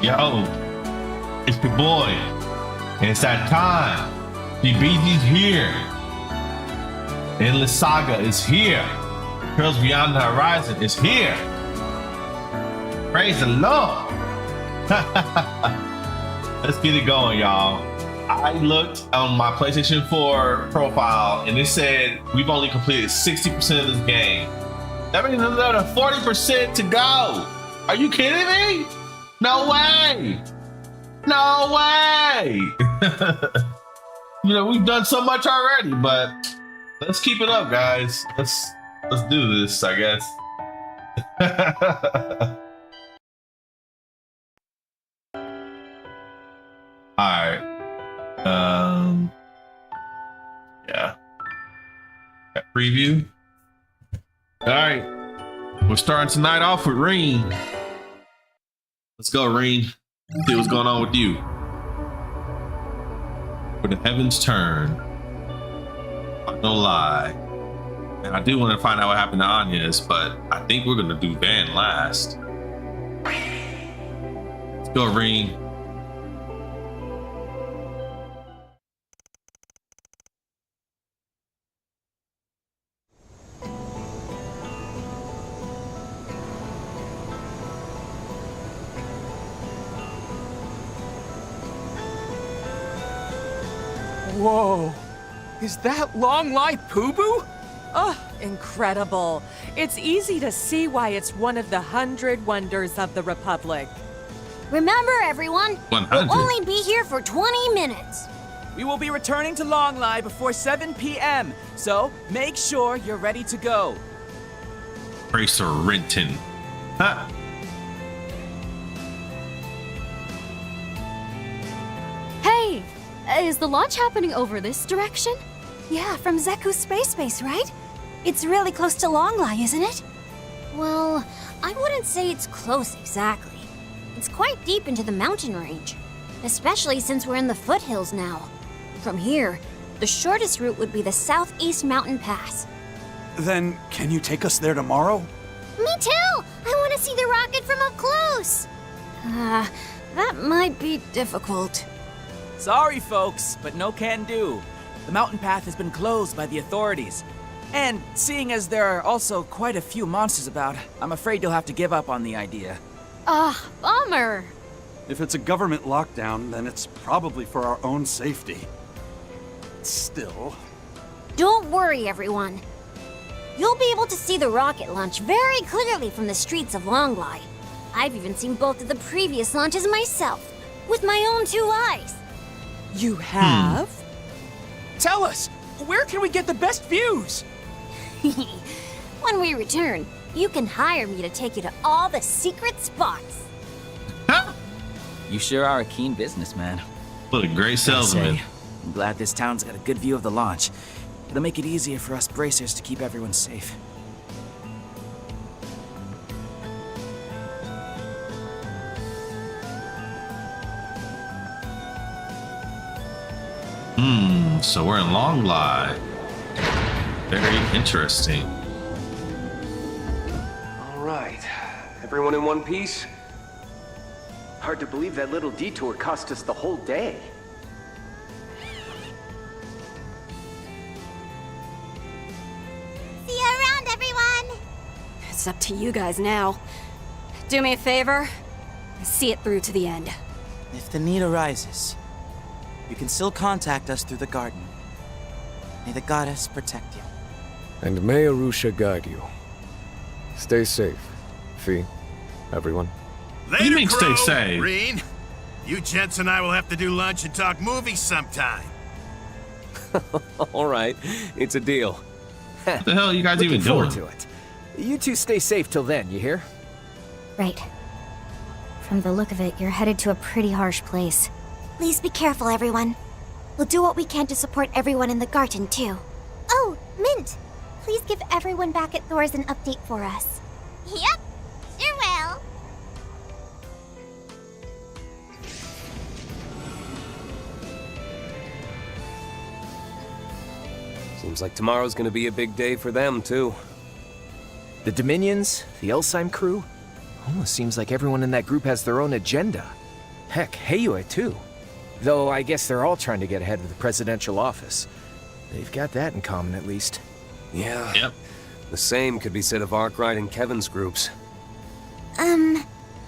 Yo, it's the boy. And it's that time. DBZ's here. Endless Saga is here. Trails Beyond the Horizon is here. Praise the Lord. Let's get it going, y'all. I looked on my PlayStation 4 profile and it said we've only completed 60% of this game. That means there's another 40% to go. Are you kidding me? No way. No way. You know, we've done so much already, but let's keep it up, guys. Let's do this, I guess. All right. Yeah. That preview. All right. We're starting tonight off with Rean. Let's go, Rean. See what's going on with you. Where the heavens turn. No lie. And I do want to find out what happened to Anya's, but I think we're gonna do Van last. Let's go, Rean. Whoa! Is that long-life Poo-Boo? Oh, incredible. It's easy to see why it's one of the 100 wonders of the Republic. Remember, everyone, 100. we'll only be here for 20 minutes. We will be returning to Longlai before 7 p.m., so make sure you're ready to go. Tracer Renton. Huh. Hey, is the launch happening over this direction? Yeah, from Zeku's space base, right? It's really close to Longlai, isn't it? Well, I wouldn't say it's close exactly. It's quite deep into the mountain range, especially since we're in the foothills now. From here, the shortest route would be the Southeast Mountain Pass. Then, can you take us there tomorrow? Me too! I want to see the rocket from up close! That might be difficult. Sorry, folks, but no can do. The mountain path has been closed by the authorities. And seeing as there are also quite a few monsters about, I'm afraid you'll have to give up on the idea. Bummer. If it's a government lockdown, then it's probably for our own safety. Still... Don't worry, everyone. You'll be able to see the rocket launch very clearly from the streets of Longlai. I've even seen both of the previous launches myself, with my own 2 eyes. You have? Tell us, where can we get the best views? When we return, you can hire me to take you to all the secret spots. You sure are a keen businessman. What a great salesman. I'm glad this town's got a good view of the launch. It'll make it easier for us bracers to keep everyone safe. So we're in Longlai. Very interesting. All right. Everyone in one piece? Hard to believe that little detour cost us the whole day. See you around, everyone! It's up to you guys now. Do me a favor, see it through to the end. If the need arises, you can still contact us through the garden. May the goddess protect you. And may Arusha guide you. Stay safe, Fee, everyone. What do you mean stay safe? Rean, you gents and I will have to do lunch and talk movies sometime. All right, it's a deal. What the hell are you guys even doing? Looking forward to it. You two stay safe till then, you hear? Right. From the look of it, you're headed to a pretty harsh place. Please be careful, everyone. We'll do what we can to support everyone in the garden, too. Oh, Mint! Please give everyone back at Thor's an update for us. Yep, sure will. Seems like tomorrow's gonna be a big day for them, too. The Dominions, the Elsheim crew, almost seems like everyone in that group has their own agenda. Heck, Heiyue too. Though I guess they're all trying to get ahead of the presidential office. They've got that in common, at least. Yeah. Yep. The same could be said of Arkwright and Kevin's groups.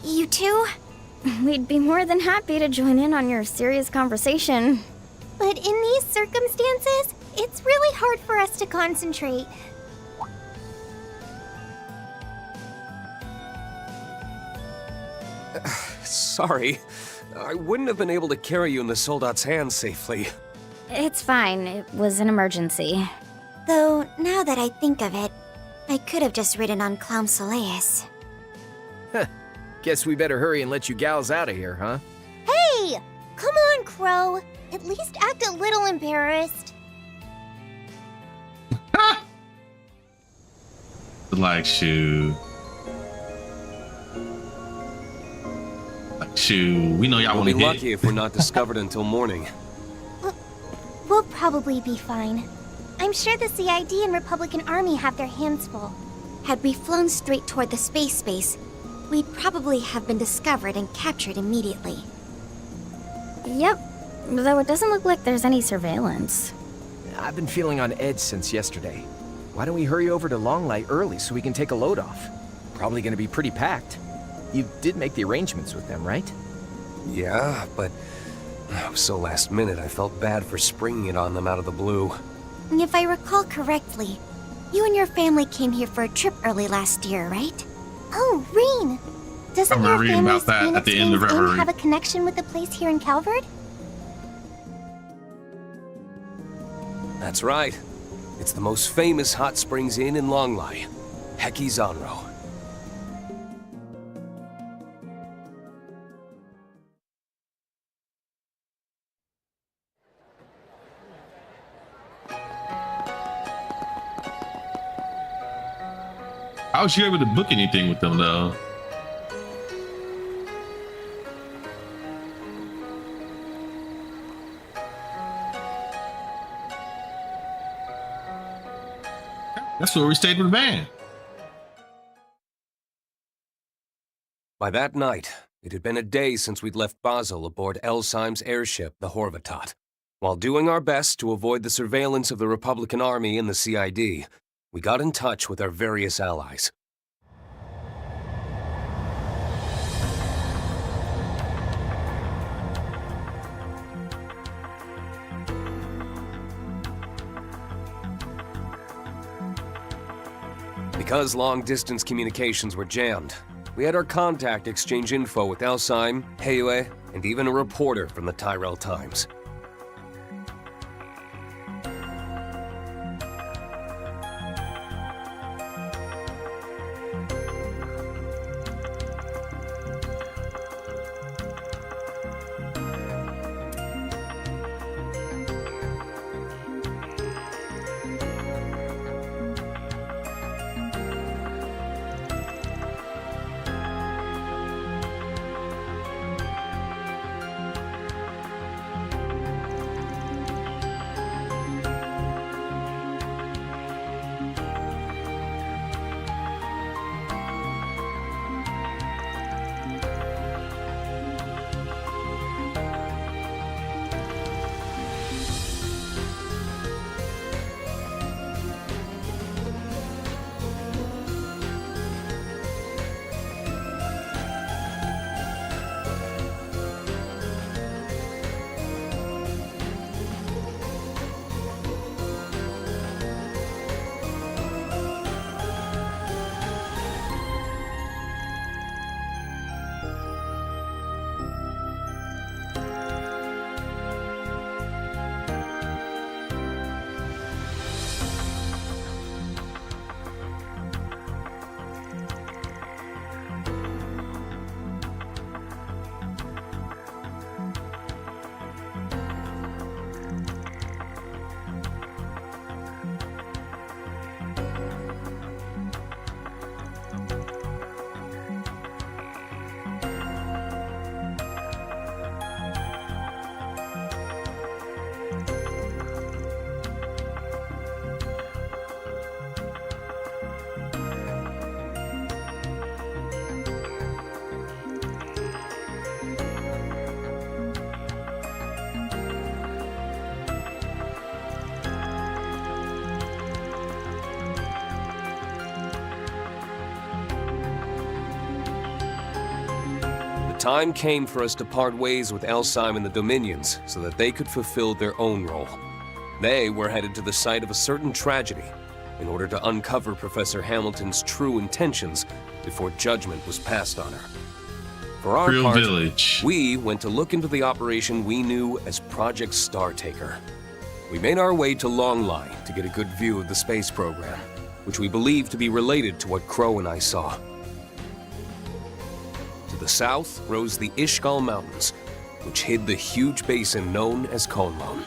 You two? We'd be more than happy to join in on your serious conversation. But in these circumstances, it's really hard for us to concentrate. Sorry. I wouldn't have been able to carry you in the soldat's hands safely. It's fine. It was an emergency. Though, now that I think of it, I could have just ridden on Clown Soleus. Guess we better hurry and let you gals out of here, huh? Hey! Come on, Crow. At least act a little embarrassed. Like, shoot. Like, shoot. We know y'all We'll want to be hit. lucky if we're not discovered until morning. We'll probably be fine. I'm sure the CID and Republican Army have their hands full. Had we flown straight toward the space base, we'd probably have been discovered and captured immediately. Yep, though it doesn't look like there's any surveillance. I've been feeling on edge since yesterday. Why don't we hurry over to Longlight early so we can take a load off? Probably gonna be pretty packed. You did make the arrangements with them, right? Yeah, but it was so last minute I felt bad for springing it on them out of the blue. If I recall correctly, you and your family came here for a trip early last year, right? Oh, Rean! Doesn't I your remember reading family's about that at the end of Phoenix Inn Reverie. have a connection with the place here in Calvert? That's right. It's the most famous hot springs inn in Longlai, Heki Zanro. How was you able to book anything with them, though? That's where we stayed with the band. By that night, it had been a day since we'd left Basel aboard Elsheim's airship, the Horvatat. While doing our best to avoid the surveillance of the Republican Army and the CID, we got in touch with our various allies. Because long-distance communications were jammed, we had our contact exchange info with Elsheim, Heiyue, and even a reporter from the Tyrell Times. time came for us to part ways with Elsyme and the Dominions so that they could fulfill their own role. They were headed to the site of a certain tragedy in order to uncover Professor Hamilton's true intentions before judgment was passed on her. For our Real part, village. we went to look into the operation we knew as Project Startaker. We made our way to Longlai to get a good view of the space program, which we believed to be related to what Crow and I saw. To the south rose the Ishgal Mountains, which hid the huge basin known as Konlon.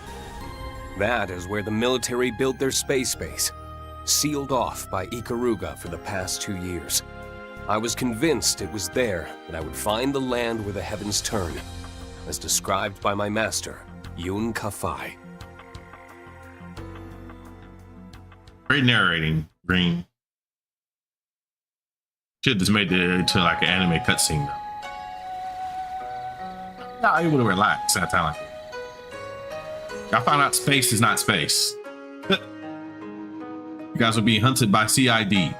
That is where the military built their space base, sealed off by Ikaruga for the past 2 years. I was convinced it was there that I would find the land where the heavens turn, as described by my master, Yun Kafai. Great narrating, Rean. Should just made it to like an anime cutscene though. Not able to relax that time. I found out space is not space. You guys are being hunted by CID.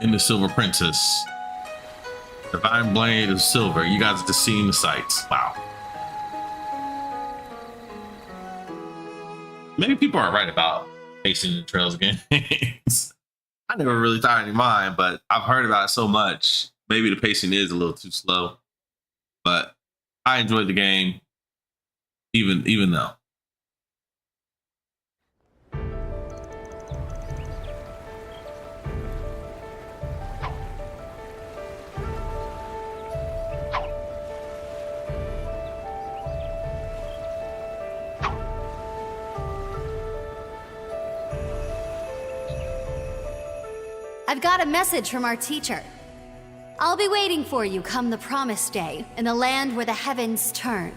In the Silver Princess. Divine Blade of Silver. You guys are just seeing the sights. Wow. Maybe people are right about pacing the Trails games. I never really thought any mind, but I've heard about it so much. Maybe the pacing is a little too slow. But I enjoyed the game, even though. I've got a message from our teacher. I'll be waiting for you come the promised day in the land where the heavens turn.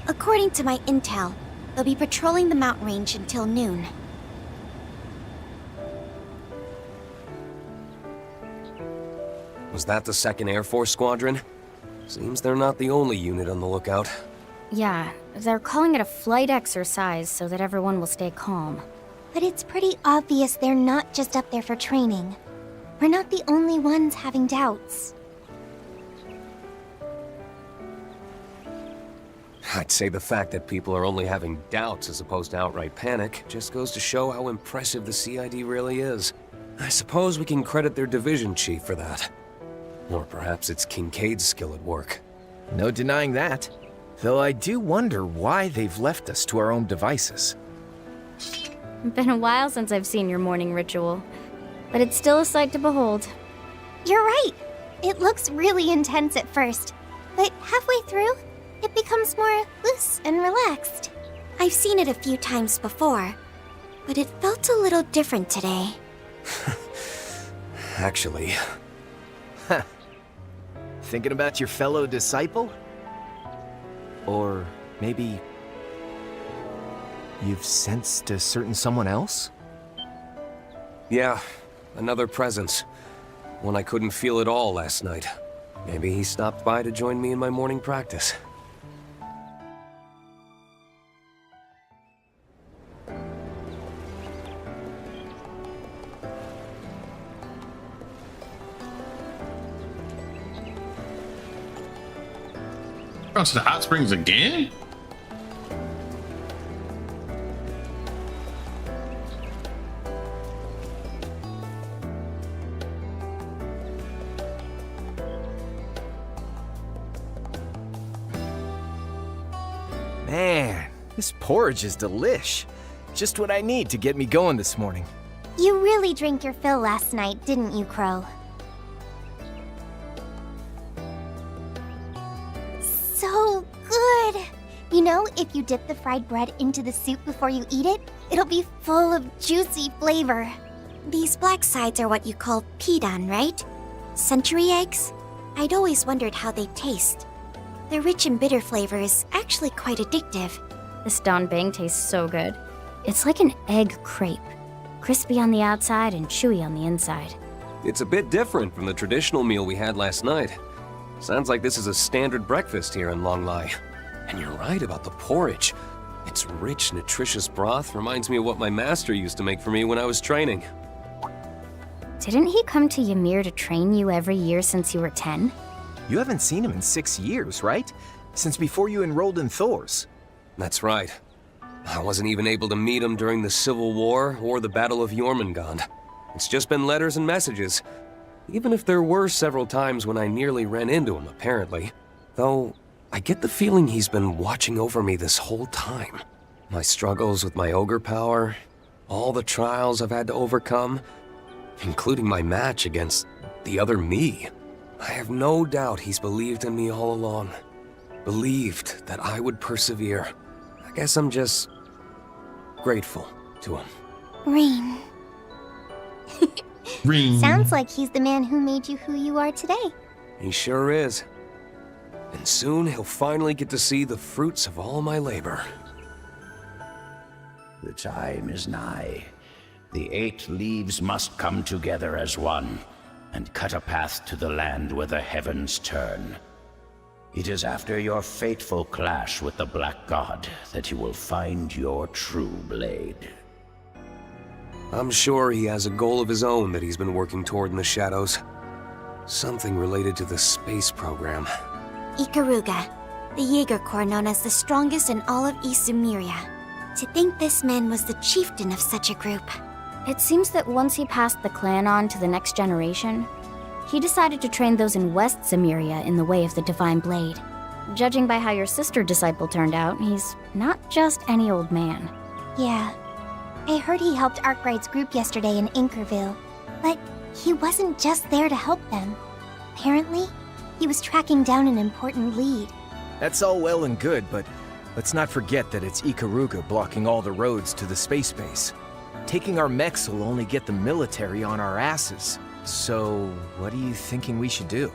According to my intel, they'll be patrolling the mountain range until noon. Was that the 2nd Air Force Squadron? Seems they're not the only unit on the lookout. Yeah, they're calling it a flight exercise so that everyone will stay calm. But it's pretty obvious they're not just up there for training. We're not the only ones having doubts. I'd say the fact that people are only having doubts as opposed to outright panic just goes to show how impressive the CID really is. I suppose we can credit their division chief for that. Or perhaps it's Kincaid's skill at work. No denying that. Though I do wonder why they've left us to our own devices. Been a while since I've seen your morning ritual, but it's still a sight to behold. You're right. It looks really intense at first, but halfway through, it becomes more loose and relaxed. I've seen it a few times before, but it felt a little different today. Actually. Thinking about your fellow disciple? Or maybe you've sensed a certain someone else? Yeah, another presence. One I couldn't feel at all last night. Maybe he stopped by to join me in my morning practice. Oh, to the hot springs again? Man, this porridge is delish. Just what I need to get me going this morning. You really drank your fill last night, didn't you, Crow? so good. You know, if you dip the fried bread into the soup before you eat it, it'll be full of juicy flavor. These black sides are what you call pidan, right? Century eggs? I'd always wondered how they taste. Their rich and bitter flavor is actually quite addictive. This donbang tastes so good. It's like an egg crepe. Crispy on the outside and chewy on the inside. It's a bit different from the traditional meal we had last night. Sounds like this is a standard breakfast here in Longlai. And you're right about the porridge. Its rich, nutritious broth reminds me of what my master used to make for me when I was training. Didn't he come to Ymir to train you every year since you were 10? You haven't seen him in 6 years, right? Since before you enrolled in Thor's. That's right. I wasn't even able to meet him during the Civil War or the Battle of Jormungand. It's just been letters and messages. Even if there were several times when I nearly ran into him, apparently. Though, I get the feeling he's been watching over me this whole time. My struggles with my ogre power, all the trials I've had to overcome, including my match against the other me. I have no doubt he's believed in me all along. Believed that I would persevere. I guess I'm just grateful to him. Rean. Rean. Sounds like he's the man who made you who you are today. He sure is. And soon he'll finally get to see the fruits of all my labor. The time is nigh. The 8 leaves must come together as one, and cut a path to the land where the heavens turn. It is after your fateful clash with the Black God that you will find your true blade. I'm sure he has a goal of his own that he's been working toward in the shadows. Something related to the space program. Ikaruga, the Jaeger Corps known as the strongest in all of East Sumeria. To think this man was the chieftain of such a group. It seems that once he passed the clan on to the next generation, he decided to train those in West Sumeria in the way of the Divine Blade. Judging by how your sister disciple turned out, he's not just any old man. Yeah. I heard he helped Arkwright's group yesterday in Inkerville. But he wasn't just there to help them. Apparently, he was tracking down an important lead. That's all well and good, but let's not forget that it's Ikaruga blocking all the roads to the space base. Taking our mechs will only get the military on our asses. So, what are you thinking we should do?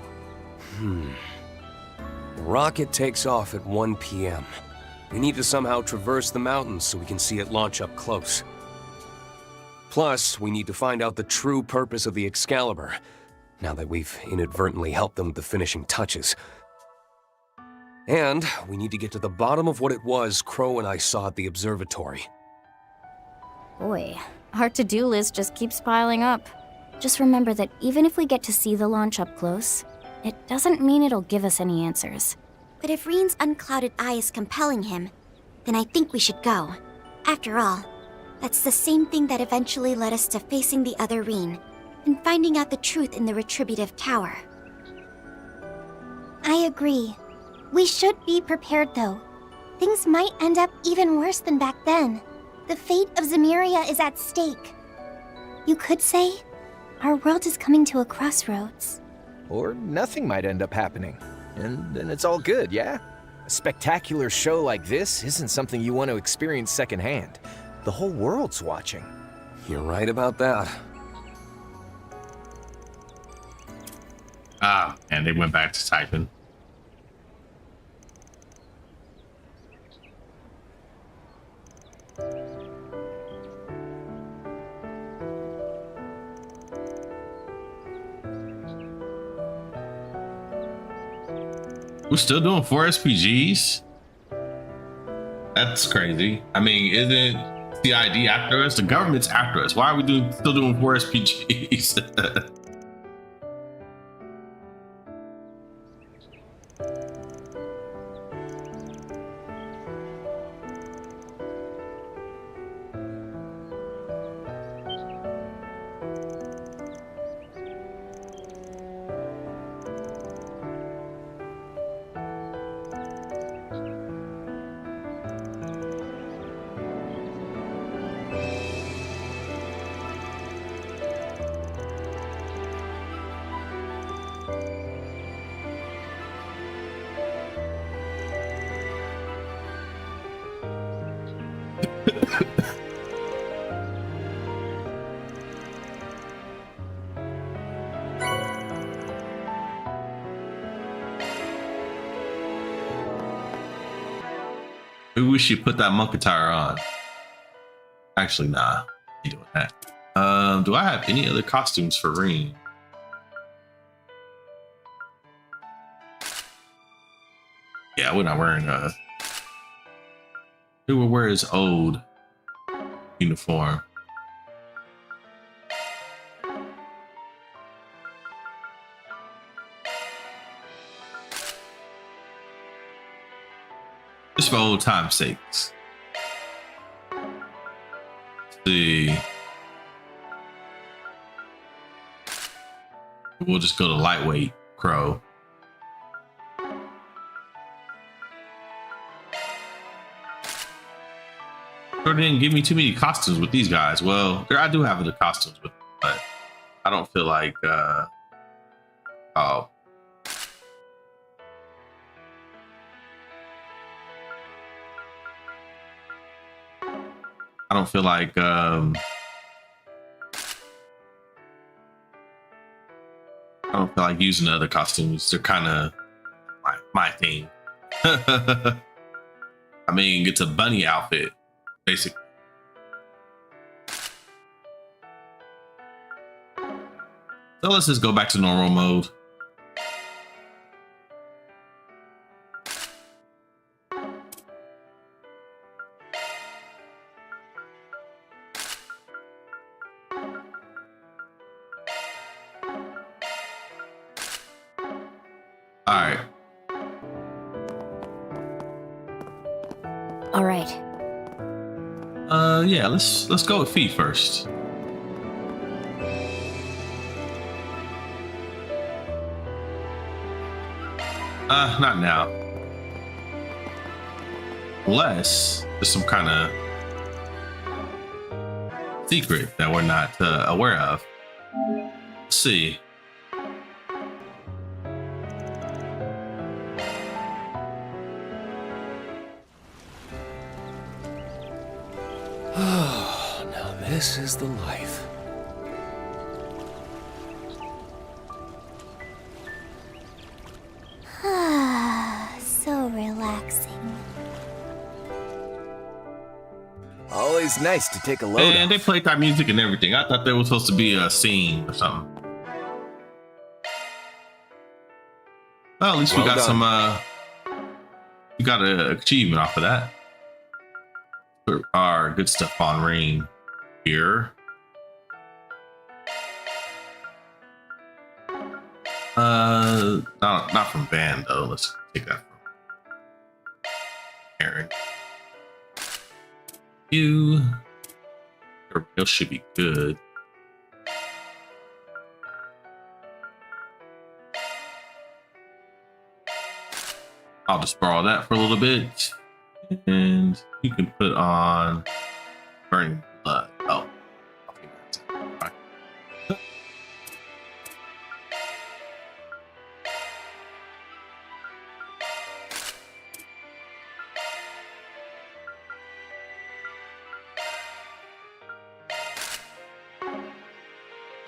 The rocket takes off at 1 p.m. We need to somehow traverse the mountains so we can see it launch up close. Plus, we need to find out the true purpose of the Excalibur, now that we've inadvertently helped them with the finishing touches. And we need to get to the bottom of what it was Crow and I saw at the observatory. Boy, our to-do list just keeps piling up. Just remember that even if we get to see the launch up close, it doesn't mean it'll give us any answers. But if Rean's unclouded eye is compelling him, then I think we should go. After all, that's the same thing that eventually led us to facing the other Rean, and finding out the truth in the Retributive Tower. I agree. We should be prepared, though. Things might end up even worse than back then. The fate of Zemuria is at stake. You could say, our world is coming to a crossroads. Or nothing might end up happening. And then it's all good, yeah? A spectacular show like this isn't something you want to experience secondhand. The whole world's watching. You're right about that. And they went back to typing. We're still doing 4 SPGs? That's crazy. I mean, isn't CID after us? The government's after us. Why are we still doing 4 SPGs? Maybe we should put that monk attire on. Actually, nah. I'm doing that. Do I have any other costumes for Rean? Yeah, we're not wearing he will wear his old uniform. Just for old time's sakes. Let's see. We'll just go to lightweight Crow. Sure didn't give me too many costumes with these guys. Well, I do have the costumes with them, but I don't feel like oh. I don't feel like I don't feel like using the other costumes. They're kind of my thing. I mean, it's a bunny outfit, basically. So let's just go back to normal mode. All right. Yeah, let's go with feet first. Not now. Unless there's some kind of secret that we're not aware of. Let's see. Now this is the life. So relaxing. Always nice to take a load And off. they played that music and everything. I thought there was supposed to be a scene or something. Well, at least we got some we got an achievement off of that. Put our good stuff on Rean here. Not from Van though. Let's take that from Aaron. You should be good. I'll just borrow that for a little bit. And you can put on Burning Blood. Oh. Okay.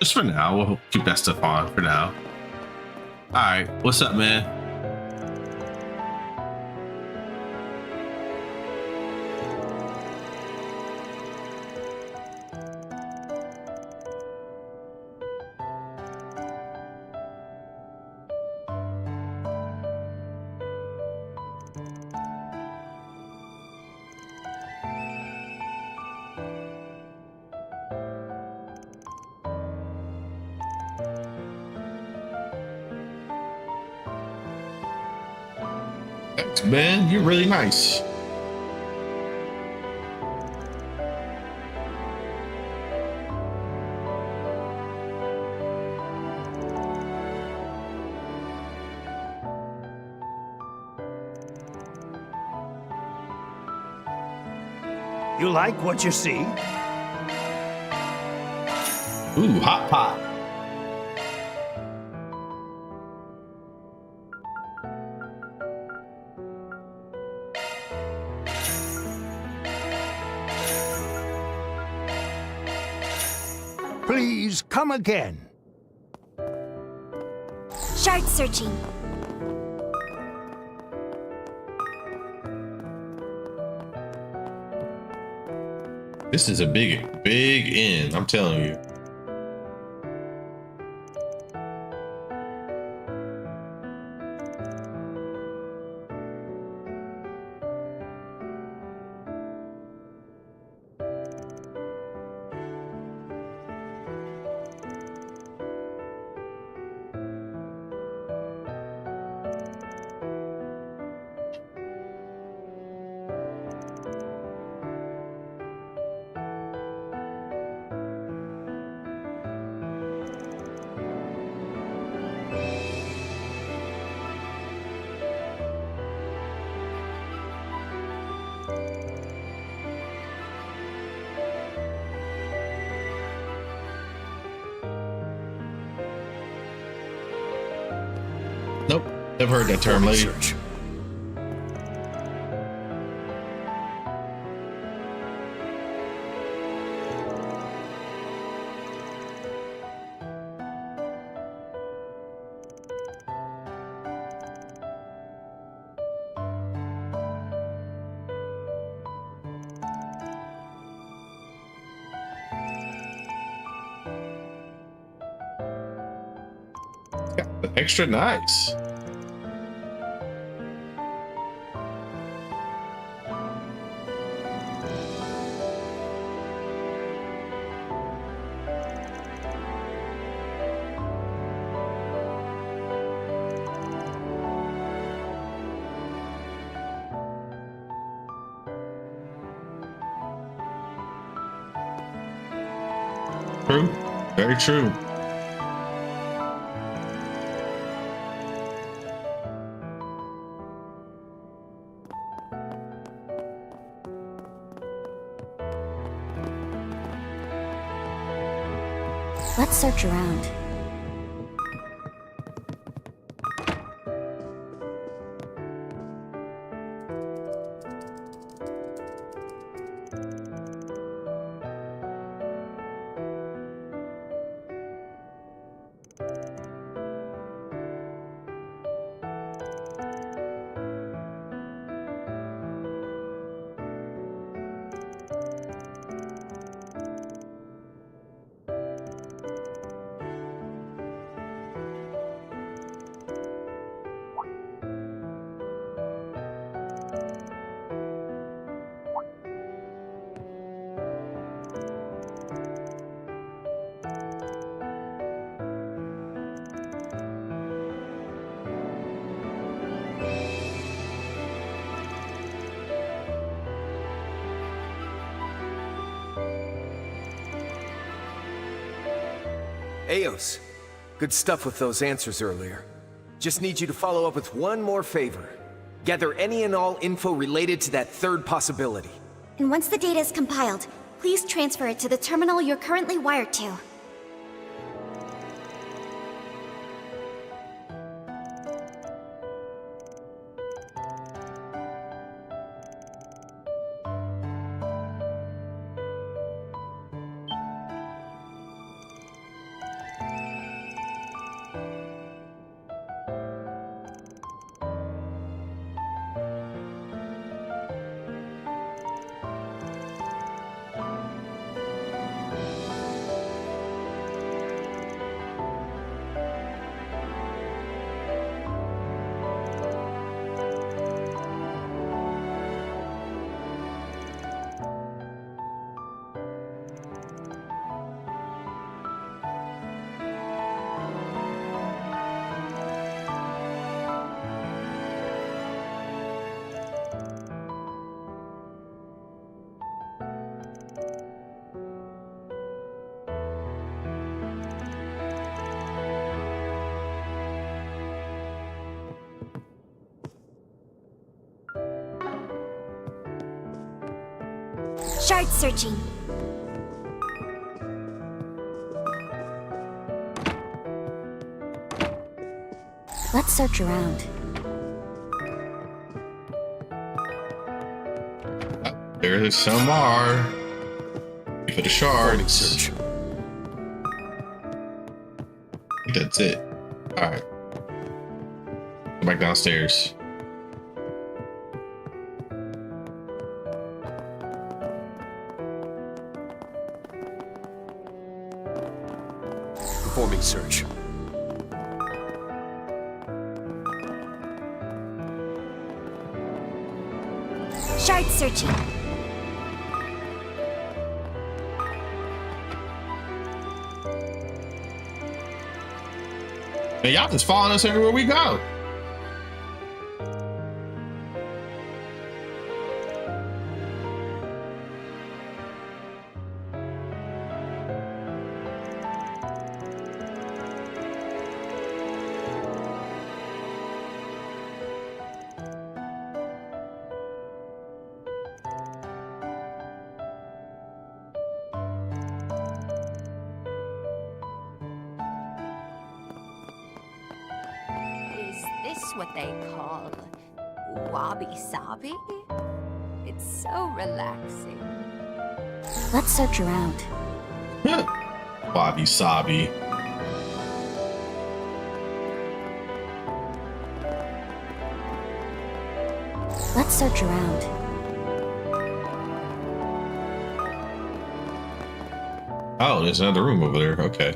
Just for now, we'll keep that stuff on for now. Alright, what's up, man? Thanks, man. You're really nice. You like what you see? Ooh, hot pot. Please come again. Shard searching. This is a big inn, I'm telling you. Nope, never heard that term, lady. Extra nice. True, very true. Let's search around. Eos, good stuff with those answers earlier. Just need you to follow up with one more favor. Gather any and all info related to that third possibility. And once the data is compiled, please transfer it to the terminal you're currently wired to. Shard searching. Let's search around. There some are. For the shards. think that's it. All right. Go back downstairs. Performing search. Shard searching. Man, y'all just following us everywhere we go. Is this what they call wabi-sabi? It's so relaxing. Let's search around. Wabi sabi. Let's search around. Oh, there's another room over there. Okay.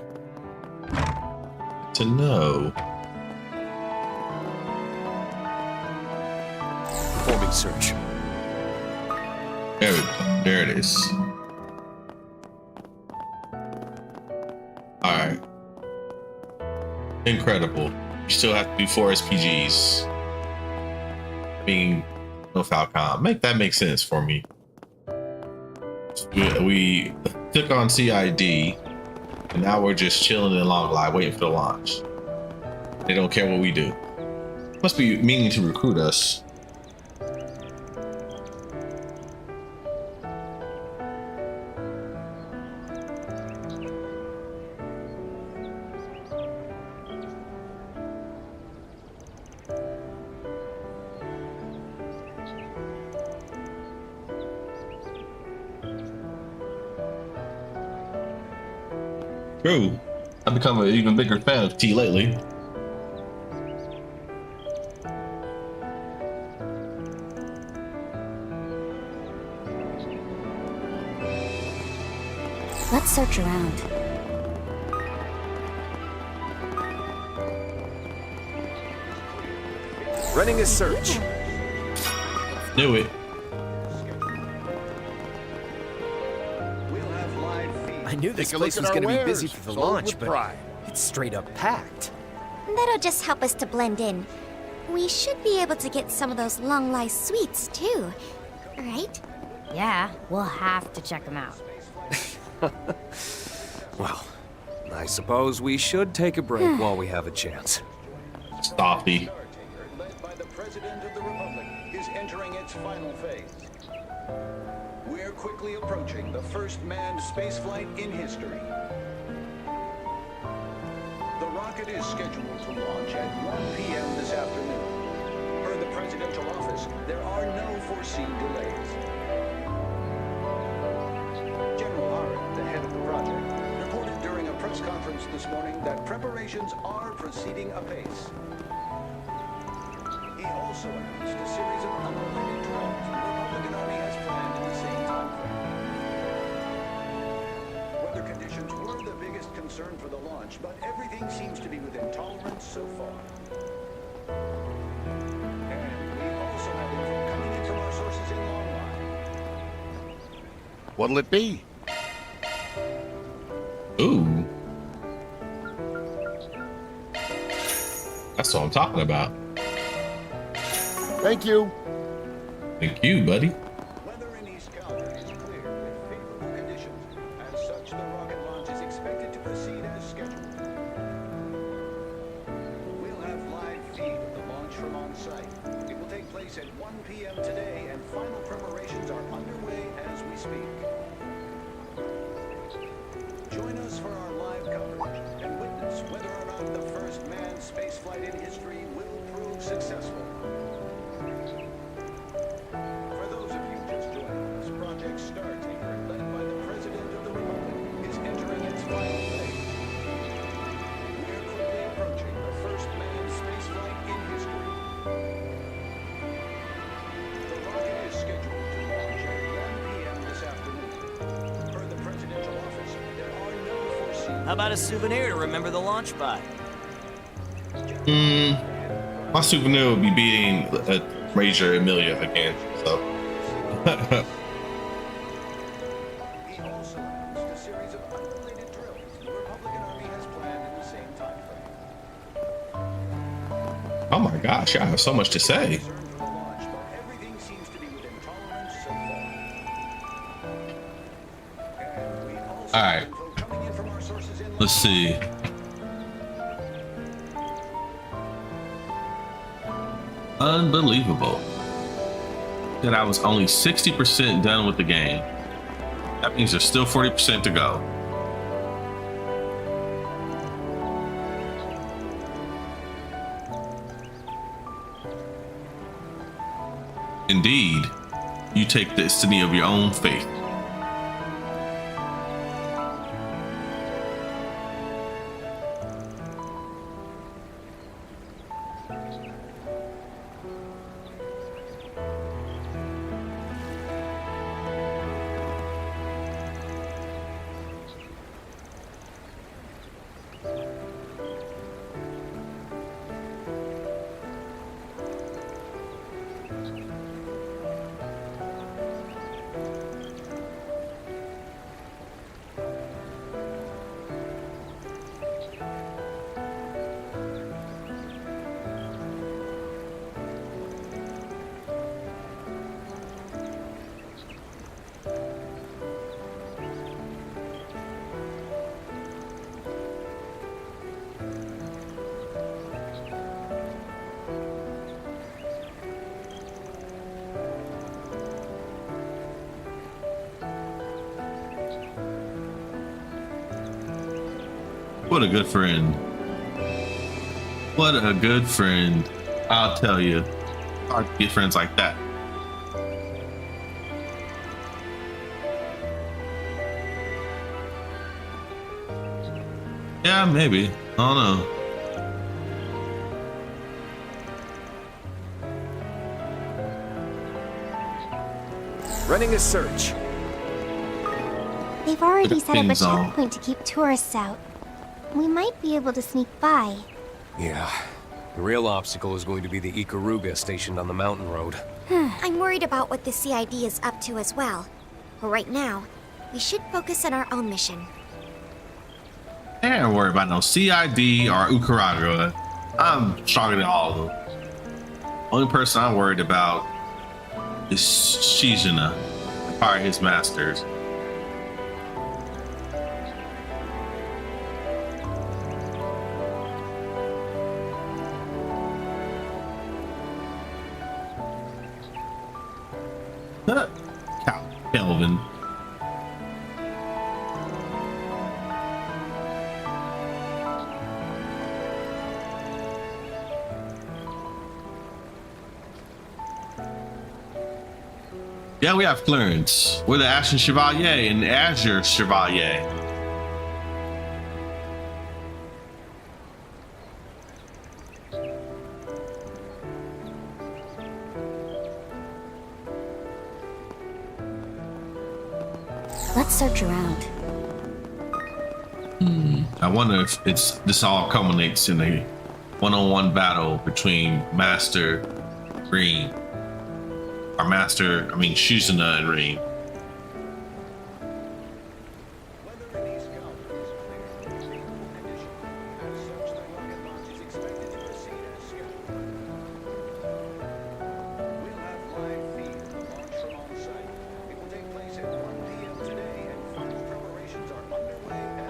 To know. Performing search. There we go. There it is. All right. Incredible. You still have to do 4 SPGs. I mean, no Falcom. Make sense for me. We took on CID, and now we're just chilling in Long Lie, waiting for the launch. They don't care what we do. Must be meaning to recruit us. True. I've become an even bigger fan of tea lately. Let's search around. Running a search. Do it. I knew this place was going to be busy for the launch, but it's straight up packed. That'll just help us to blend in. We should be able to get some of those Long Lie sweets, too. Right? Yeah, we'll have to check them out. Well, I suppose we should take a break while we have a chance. Stoppy. Led by the President of the Republic, is entering its final phase. We're quickly approaching the first manned spaceflight in history. The rocket is scheduled to launch at 1 p.m. this afternoon. Per the presidential office, there are no foreseen delays. General Hart, the head of the project, reported during a press conference this morning that preparations are proceeding apace. He also announced a series of unrelated drones the Republican Army has planned in the same time frame. Weather conditions were the biggest concern for the launch, but everything seems to be within tolerance so far. And we also have info coming in from our sources in Long Line. What'll it be? Ooh. That's what I'm talking about. Thank you. Thank you, buddy. Weather in East Calgary is clear with favorable conditions. As such, the rocket launch is expected to proceed as scheduled. We'll have live feed of the launch from on site. It will take place at 1 p.m. today, and final preparations are underway as we speak. Join us for our live coverage and witness whether or not the first manned spaceflight in history will prove successful. For those of you just joining us, Project Star Taker, led by the President of the Republic, is entering its final phase. We're quickly How about a souvenir to remember the launch by? My souvenir would be beating Major Amelia again. So. Oh my gosh, I have so much to say. All right, let's see. Unbelievable that I was only 60% done with the game. That means there's still 40% to go. Indeed, you take destiny of your own faith. What a good friend. What a good friend. I'll tell you. Hard to get friends like that. Yeah, maybe. I don't know. Running a search. They've already set up a checkpoint to keep tourists out. We might be able to sneak by. Yeah. The real obstacle is going to be the Ikaruga stationed on the mountain road. I'm worried about what the CID is up to as well. But right now, we should focus on our own mission. I ain't worried about no CID or Ikaruga. I'm stronger than all of them. Only person I'm worried about is Shizuna, and probably his masters. Kelvin. Yeah, we have clearance. We're the Ashen Chevalier and the Azure Chevalier. Let's search around. I wonder if this all culminates in a one-on-one battle between Master Rean. Or Shizuna and Rean.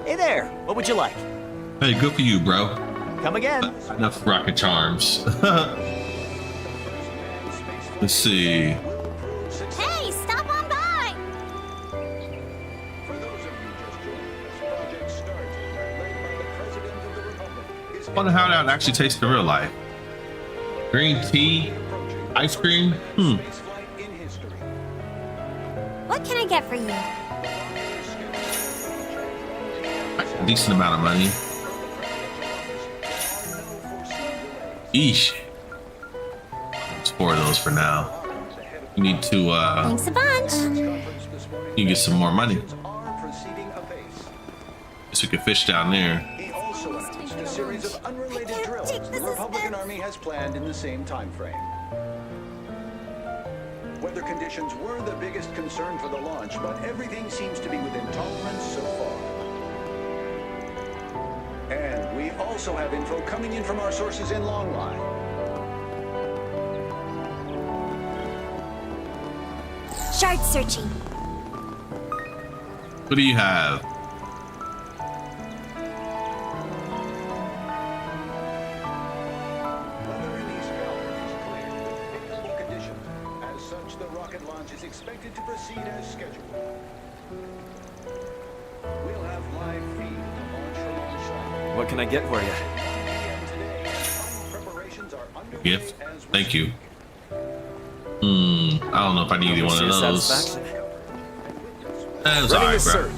Hey there, what would you like? Hey, good for you, bro. Come again. Enough rocket charms. Let's see. Hey, stop on by! I wonder how that actually tastes in real life. Green tea, ice cream. What can I get for you? A decent amount of money. Eesh. Let's 4 of those for now. We need to Thanks a bunch. you get some more money. Guess guess we could fish down there. He also announced a series of unrelated drills the Republican Army has planned in the same time frame. Weather conditions were the biggest concern for the launch, but everything seems to be within tolerance so far. And we also have info coming in from our sources in Longline. Shard searching. What do you have? Weather in East Galvin is clear with favorable conditions. As such, the rocket launch is expected to proceed as scheduled. We'll have live feed to launch from on site. What can I get for you? Gift? Thank you. I don't know if I need one of those. That's alright, bro.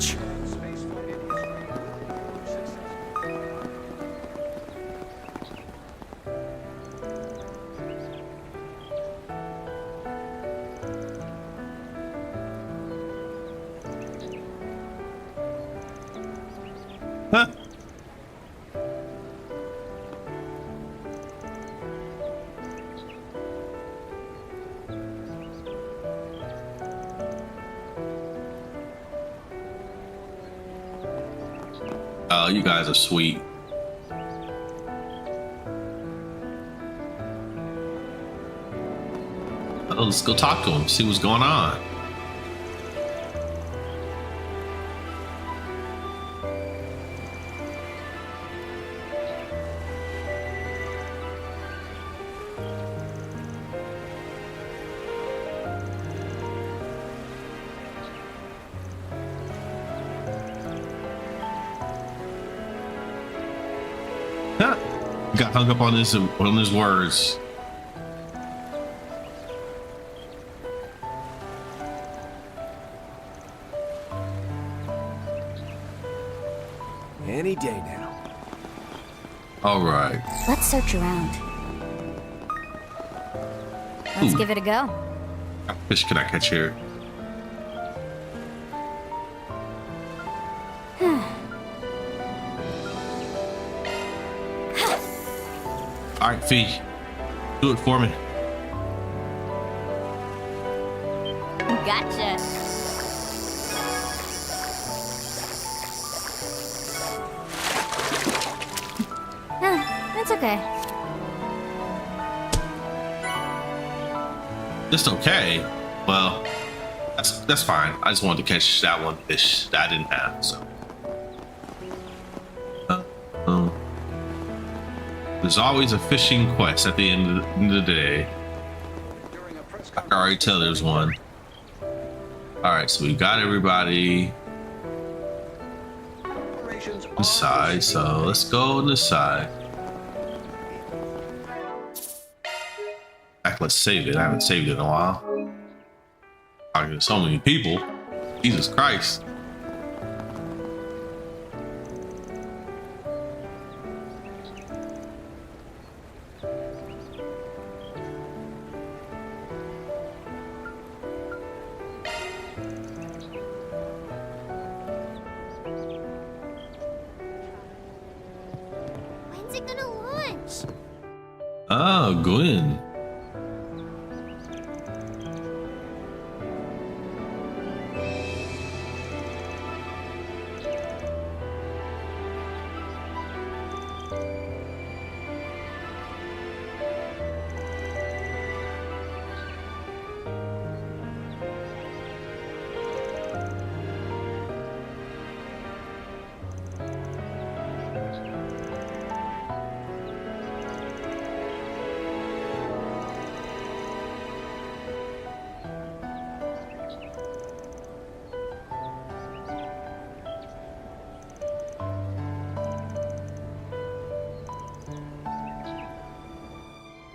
Huh? Oh, you guys are sweet. Oh, let's go talk to him, see what's going on. Got hung up on his words. Any day now. All right. Let's search around. Let's give it a go. What fish can I catch here? All right, Fee, do it for me. Gotcha. That's okay. Just okay. Well, that's fine. I just wanted to catch that one fish that I didn't have, so. There's always a fishing quest at the end of the day. I can already tell there's one. All right, so we got everybody inside, so let's go on this side. Heck, let's save it. I haven't saved it in a while. Talking to so many people. Jesus Christ. When's it gonna launch? Oh, Gwen.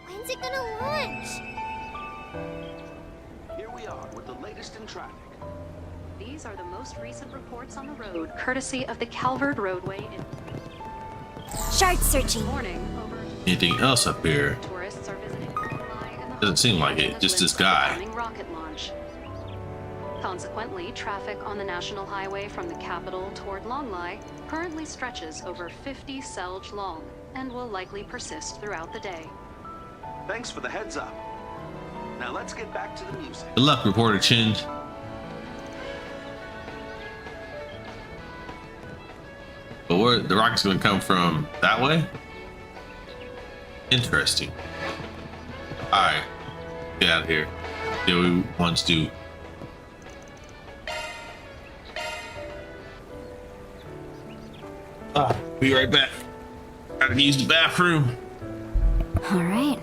When's it gonna launch? Here we are with the latest in traffic. These are the most recent reports on the road, courtesy of the Calvert roadway in Shard searching. morning. Anything else up here? Tourists are visiting Longline and the Doesn't seem like it. Just this guy. rocket launch. Consequently, traffic on the national highway from the capital toward Longlai currently stretches over 50 selj long and will likely persist throughout the day. Thanks for the heads up. Now let's get back to the music. Good luck, Reporter Chinj. But where the rocket's gonna come from? That way? Interesting. Alright. Get out of here. Yeah, we once do. Be right back. Gotta use the bathroom. All right.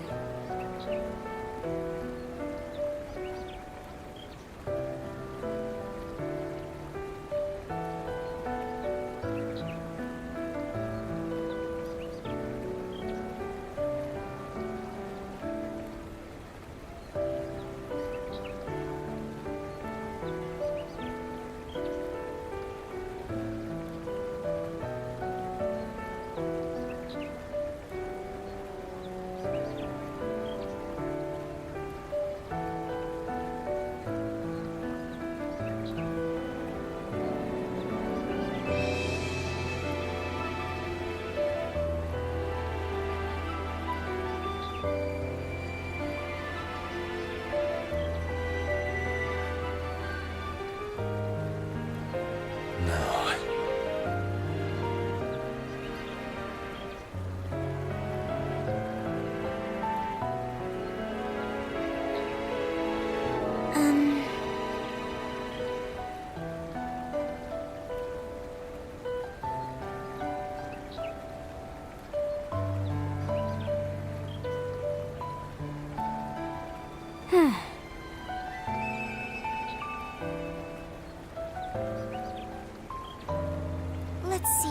Let's see.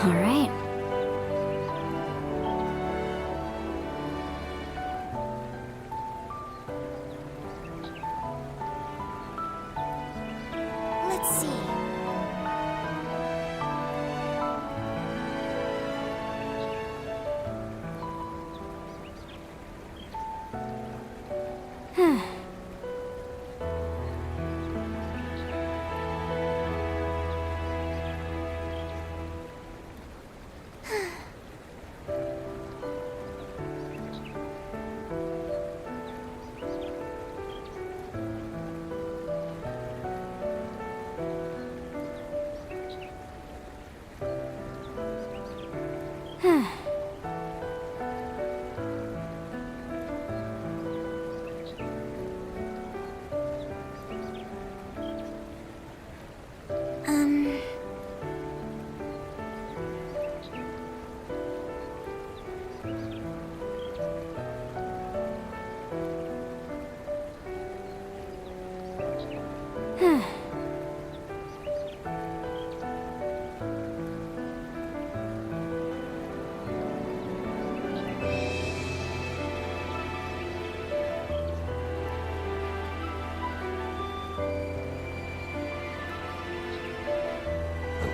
All right. Let's see.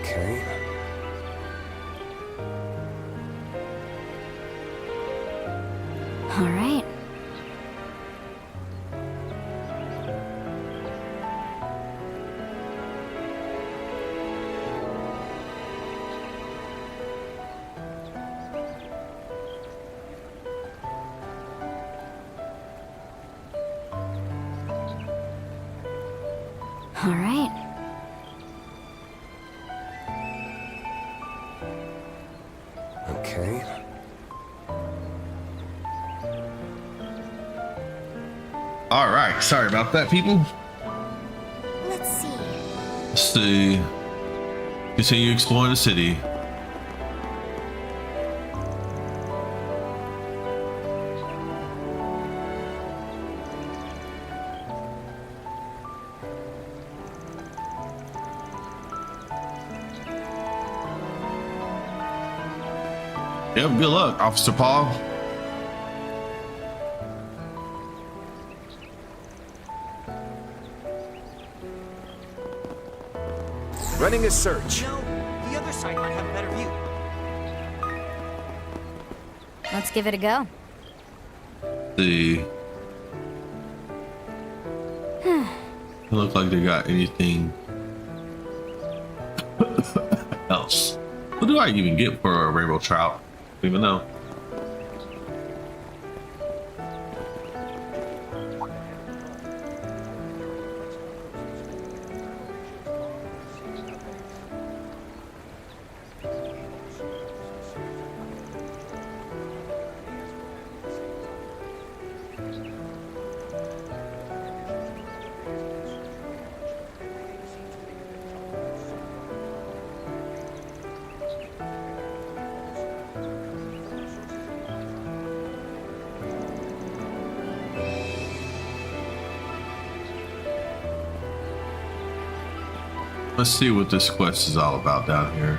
Okay. All right. All right. Okay. All right. Sorry about that, people. Let's see. Let's see. Continue exploring the city. Yep, good luck, Officer Paul. Running a search. No, the other side might have a better view. Let's give it a go. See. It look like they got anything else. What do I even get for a rainbow trout? I don't even know. Let's see what this quest is all about down here.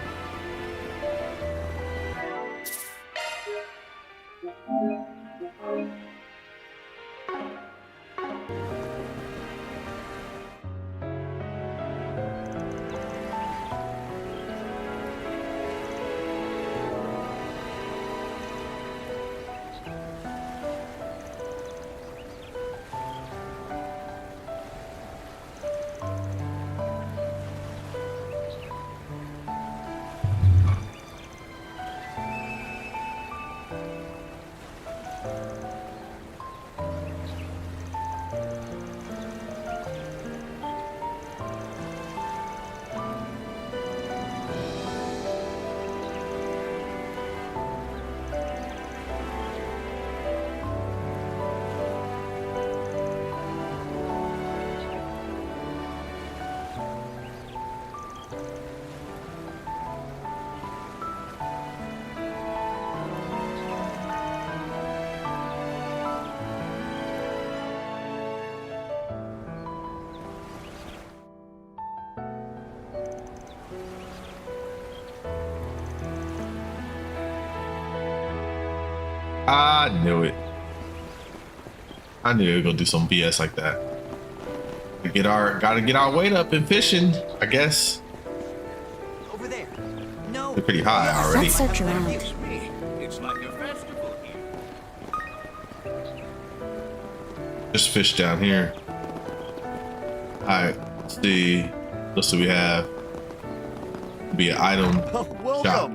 I knew it. I knew they were gonna do some BS like that. Gotta get our weight up in fishing, I guess. Over there. No. They're pretty high already. Let's search around. It's like a festival here. Just fish down here. Alright, let's see. What else do we have? Be an item shop.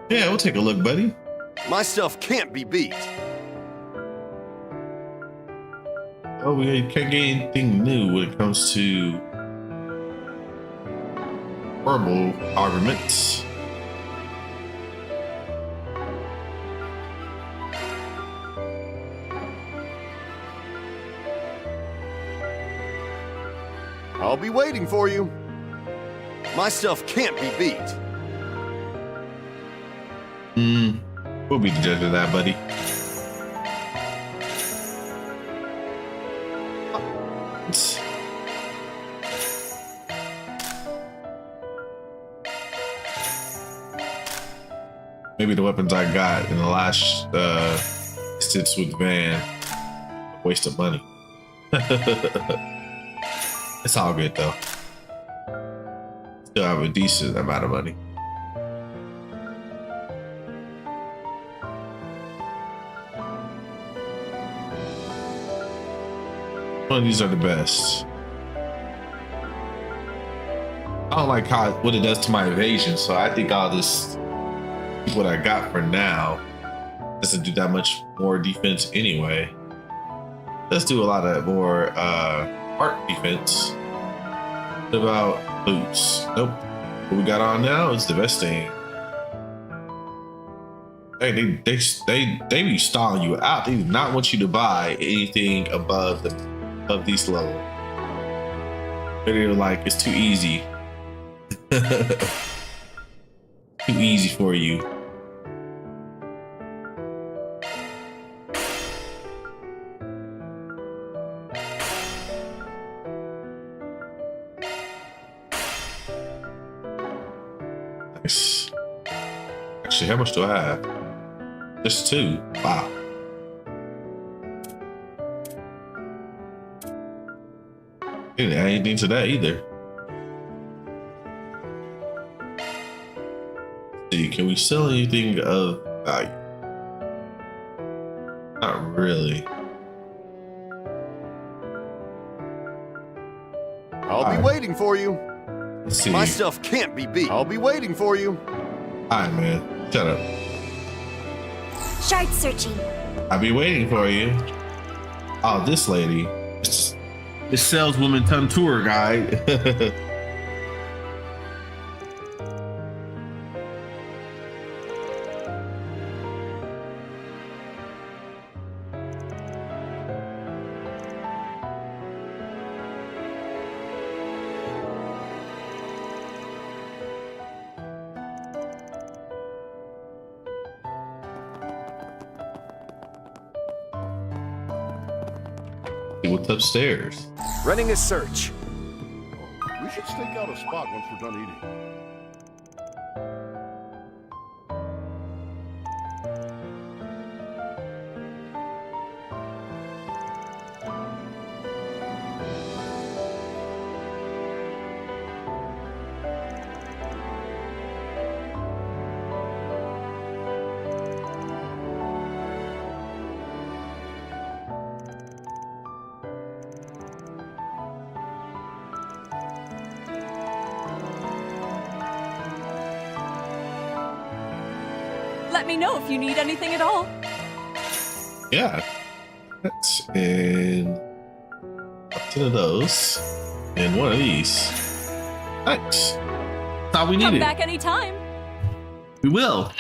Yeah, we'll take a look, buddy. My stuff can't be beat. Oh, we can't get anything new when it comes to herbal armaments. I'll be waiting for you. My stuff can't be beat. We'll be the judge of that, buddy. Maybe the weapons I got in the last instance with Van, waste of money. It's all good though. Still have a decent amount of money. One of these are the best. I don't like what it does to my evasion, so I think I'll just keep what I got for now. Doesn't do that much more defense anyway. Let's do a lot of more art defense. What about boots? Nope. What we got on now is the best thing. Hey, they be stalling you out. They do not want you to buy anything above these levels. They're like, it's too easy. Too easy for you. Nice. Actually, how much do I have? Just 2. Wow. Didn't add anything to that either. Let's see, can we sell anything of value? Not really. I'll be waiting for you. Let's see. My stuff can't be beat. I'll be waiting for you. Alright, man. Shut up. Shard searching. I'll be waiting for you. Oh, this lady. This saleswoman turned tour guide. What's upstairs? Running a search. We should stake out a spot once we're done eating. Let me know if you need anything at all. Yeah. And up to those. And one of these. Thanks. That's all we needed. Come back anytime. We will.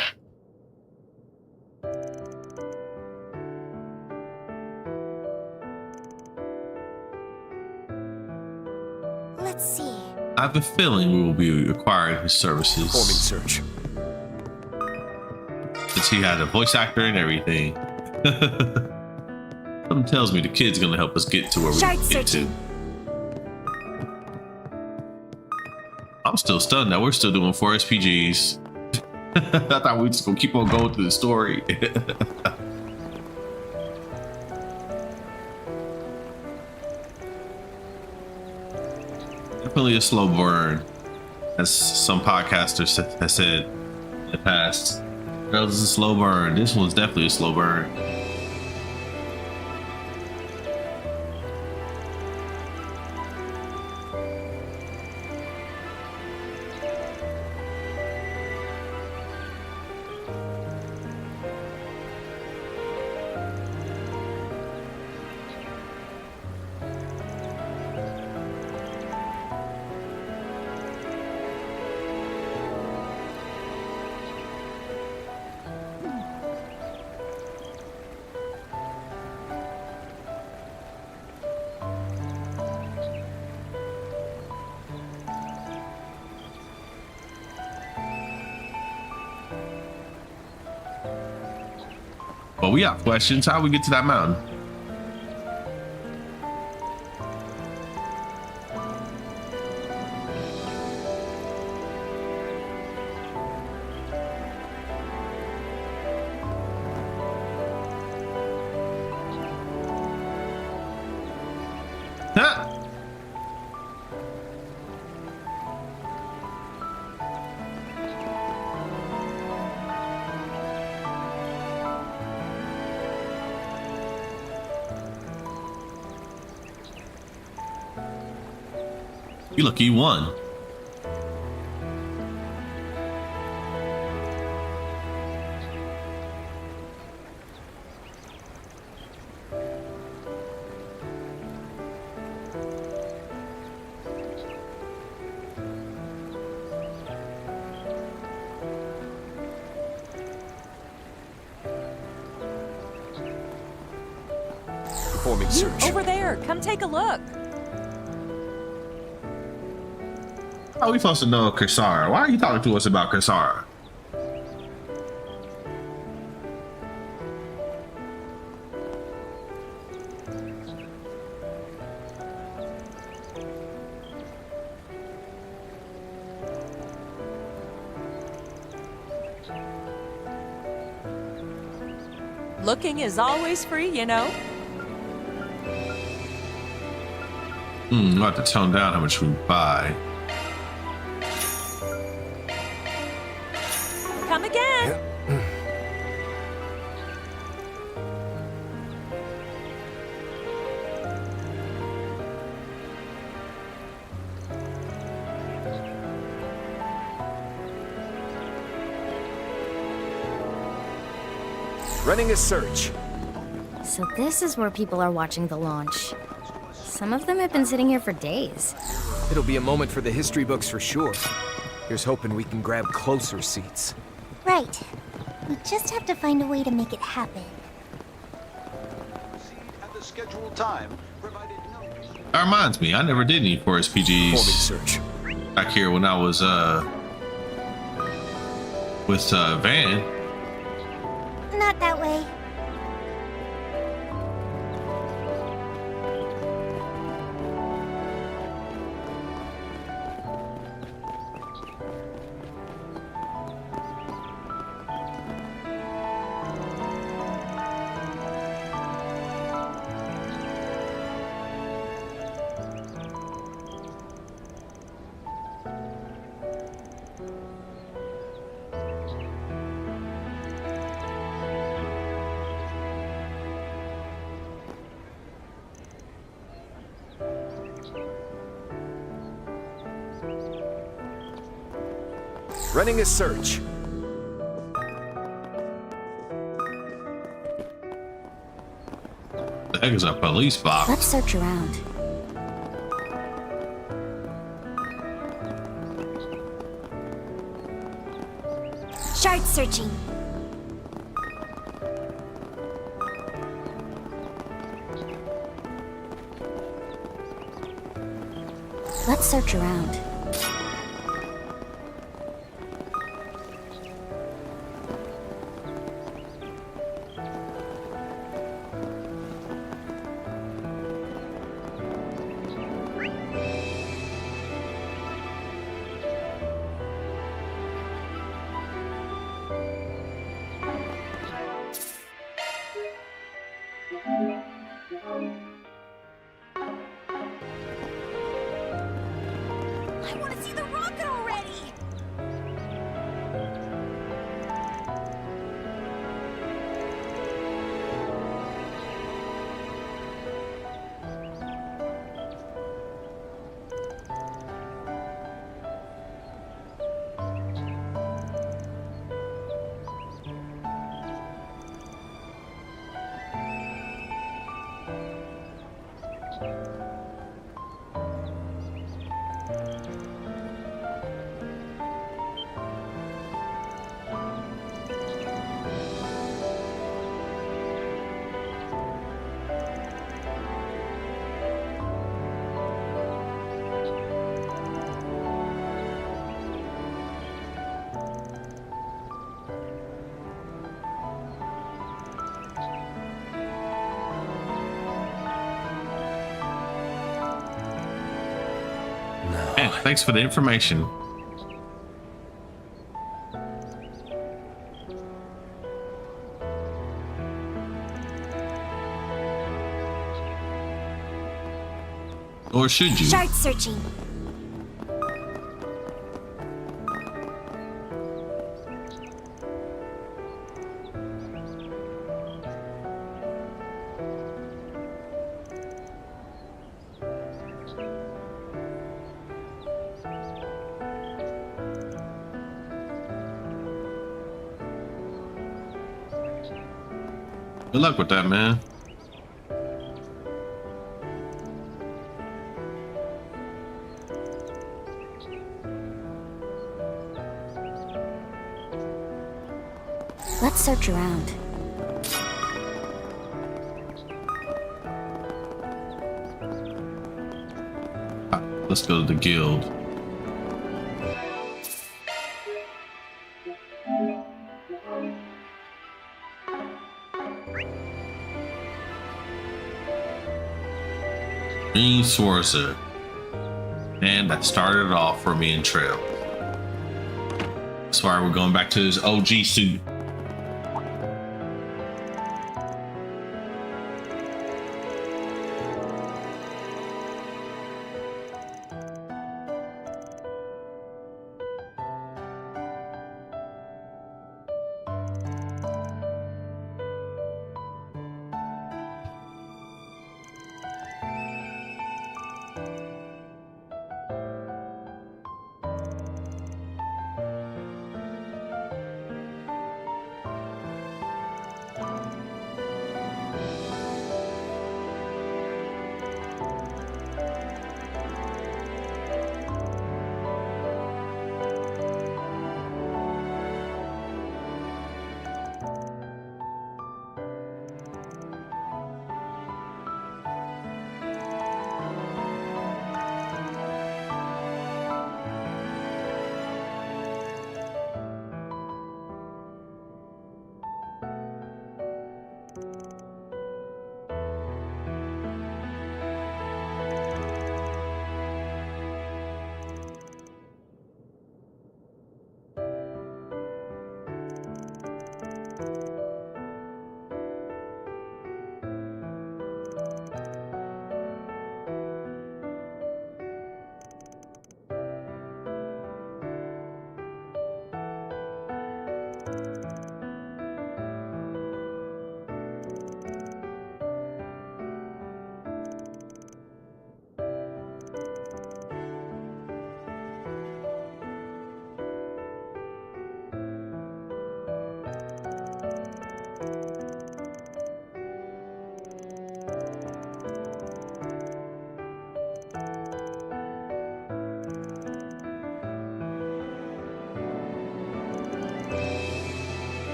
Let's see. I have a feeling we will be acquiring his services. Performing search. Since he had a voice actor and everything. Something tells me the kid's gonna help us get to where we need to get to. I'm still stunned that we're still doing 4 SPGs. I thought we were just gonna keep on going through the story. Definitely a slow burn, as some podcasters have said in the past. Trails is a slow burn. This one's definitely a slow burn. But we have questions. How we get to that mountain? Huh? You lucky you won. Performing search. Over there. Come take a look. How are we supposed to know Kasara? Why are you talking to us about Kasara? Looking is always free, you know. I'll have to tone down how much we buy. Come again. Running a search. So this is where people are watching the launch. Some of them have been sitting here for days. It'll be a moment for the history books for sure. Here's hoping we can grab closer seats. Right. We just have to find a way to make it happen. At the scheduled time, provided no... That reminds me, I never did any Forest PGs Forming search. back here when I was with Van. Not that way. Running a search. The heck is a police box? Let's search around. Shard searching. Let's search around. I want to see the rocket already! Man, thanks for the information. Or should you? Shard searching. Good luck with that, man. Let's search around. Let's go to the guild. Rean Swarza. And that started it off for me and Trail. That's why we're going back to his OG suit.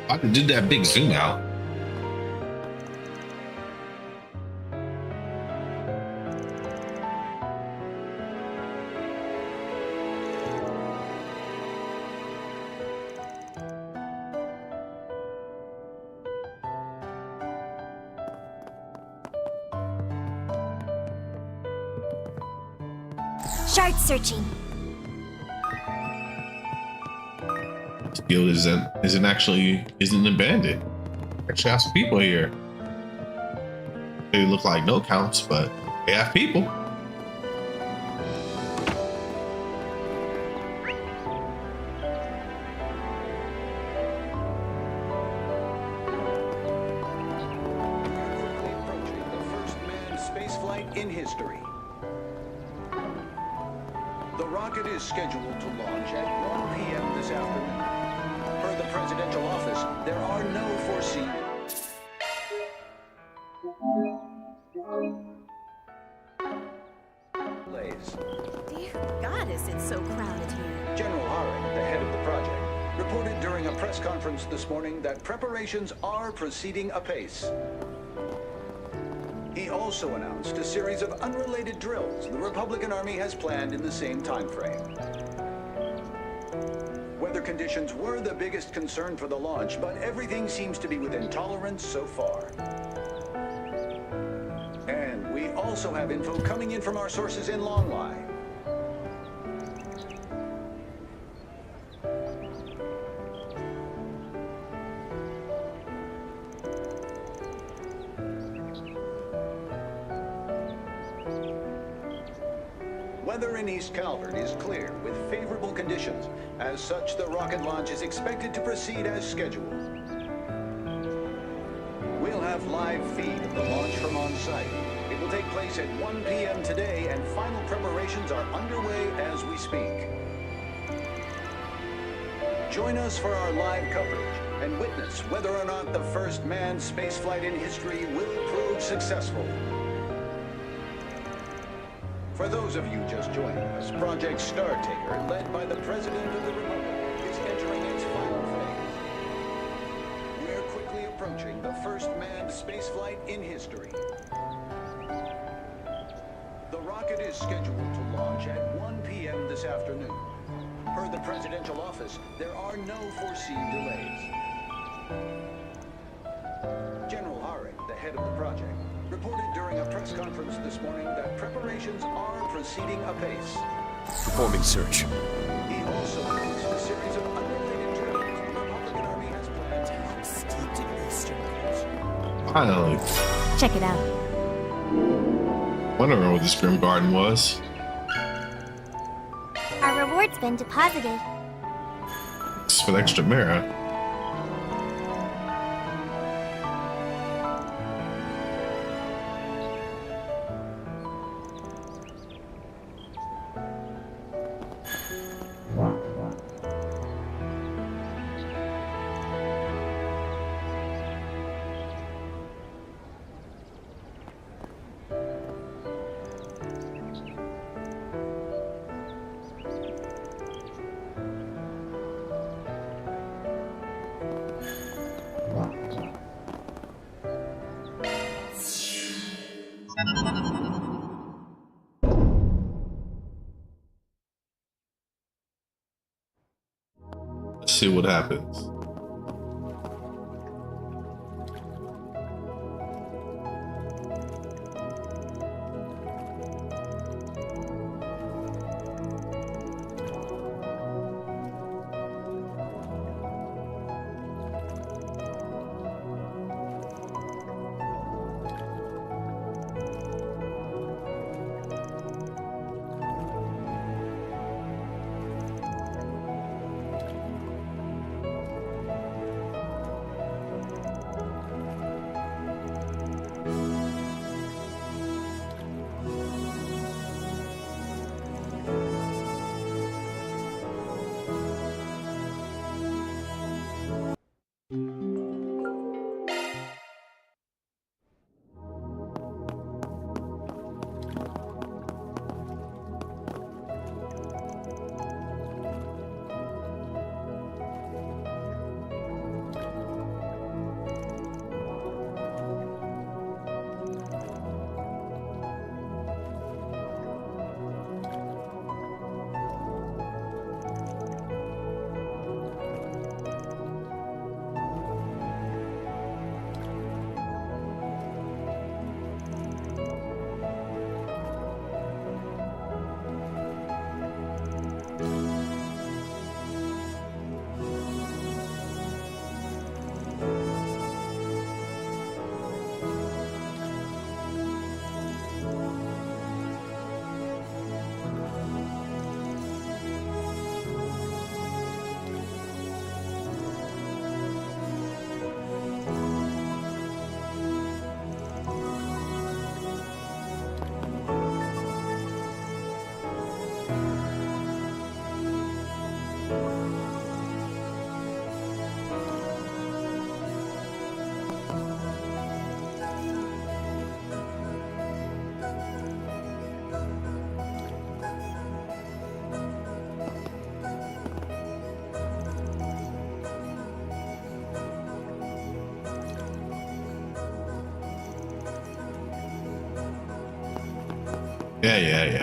I could do that big zoom out. Shard searching. Guild isn't abandoned. Actually have some people here. They look like no counts, but they have people. The first manned spaceflight in history. The rocket is scheduled to launch at 1 p.m. this afternoon. Per the presidential office, there are no foreseen delays. Dear goddess, it's so crowded here. General Haring, the head of the project, reported during a press conference this morning that preparations are proceeding apace. He also announced a series of unrelated drills the Republican Army has planned in the same time frame. Weather conditions were the biggest concern for the launch, but everything seems to be within tolerance so far. And we also have info coming in from our sources in Longlai. Weather in East Calvert is clear with favorable conditions. As such, the rocket launch is expected to proceed as scheduled. We'll have live feed of the launch from on site. It will take place at 1 p.m. today, and final preparations are underway as we speak. Join us for our live coverage and witness whether or not the first manned spaceflight in history will prove successful. For those of you just joining us, Project Startaker, led by the President of the Republic, is entering its final phase. We're quickly approaching the first manned spaceflight in history. The rocket is scheduled to launch at 1 p.m. this afternoon. Per the presidential office, there are no foreseen delays. General Haring, the head of the project, reported during a press conference this morning that preparations are proceeding apace. Performing search. He also announced a series of unrelated drills the Republican Army has planned. Steeped in Eastern culture. Finally. Check it out. Wondering what this Grim Garden was. Our reward's been deposited. It's for the extra mirror. Let's see what happens. Yeah,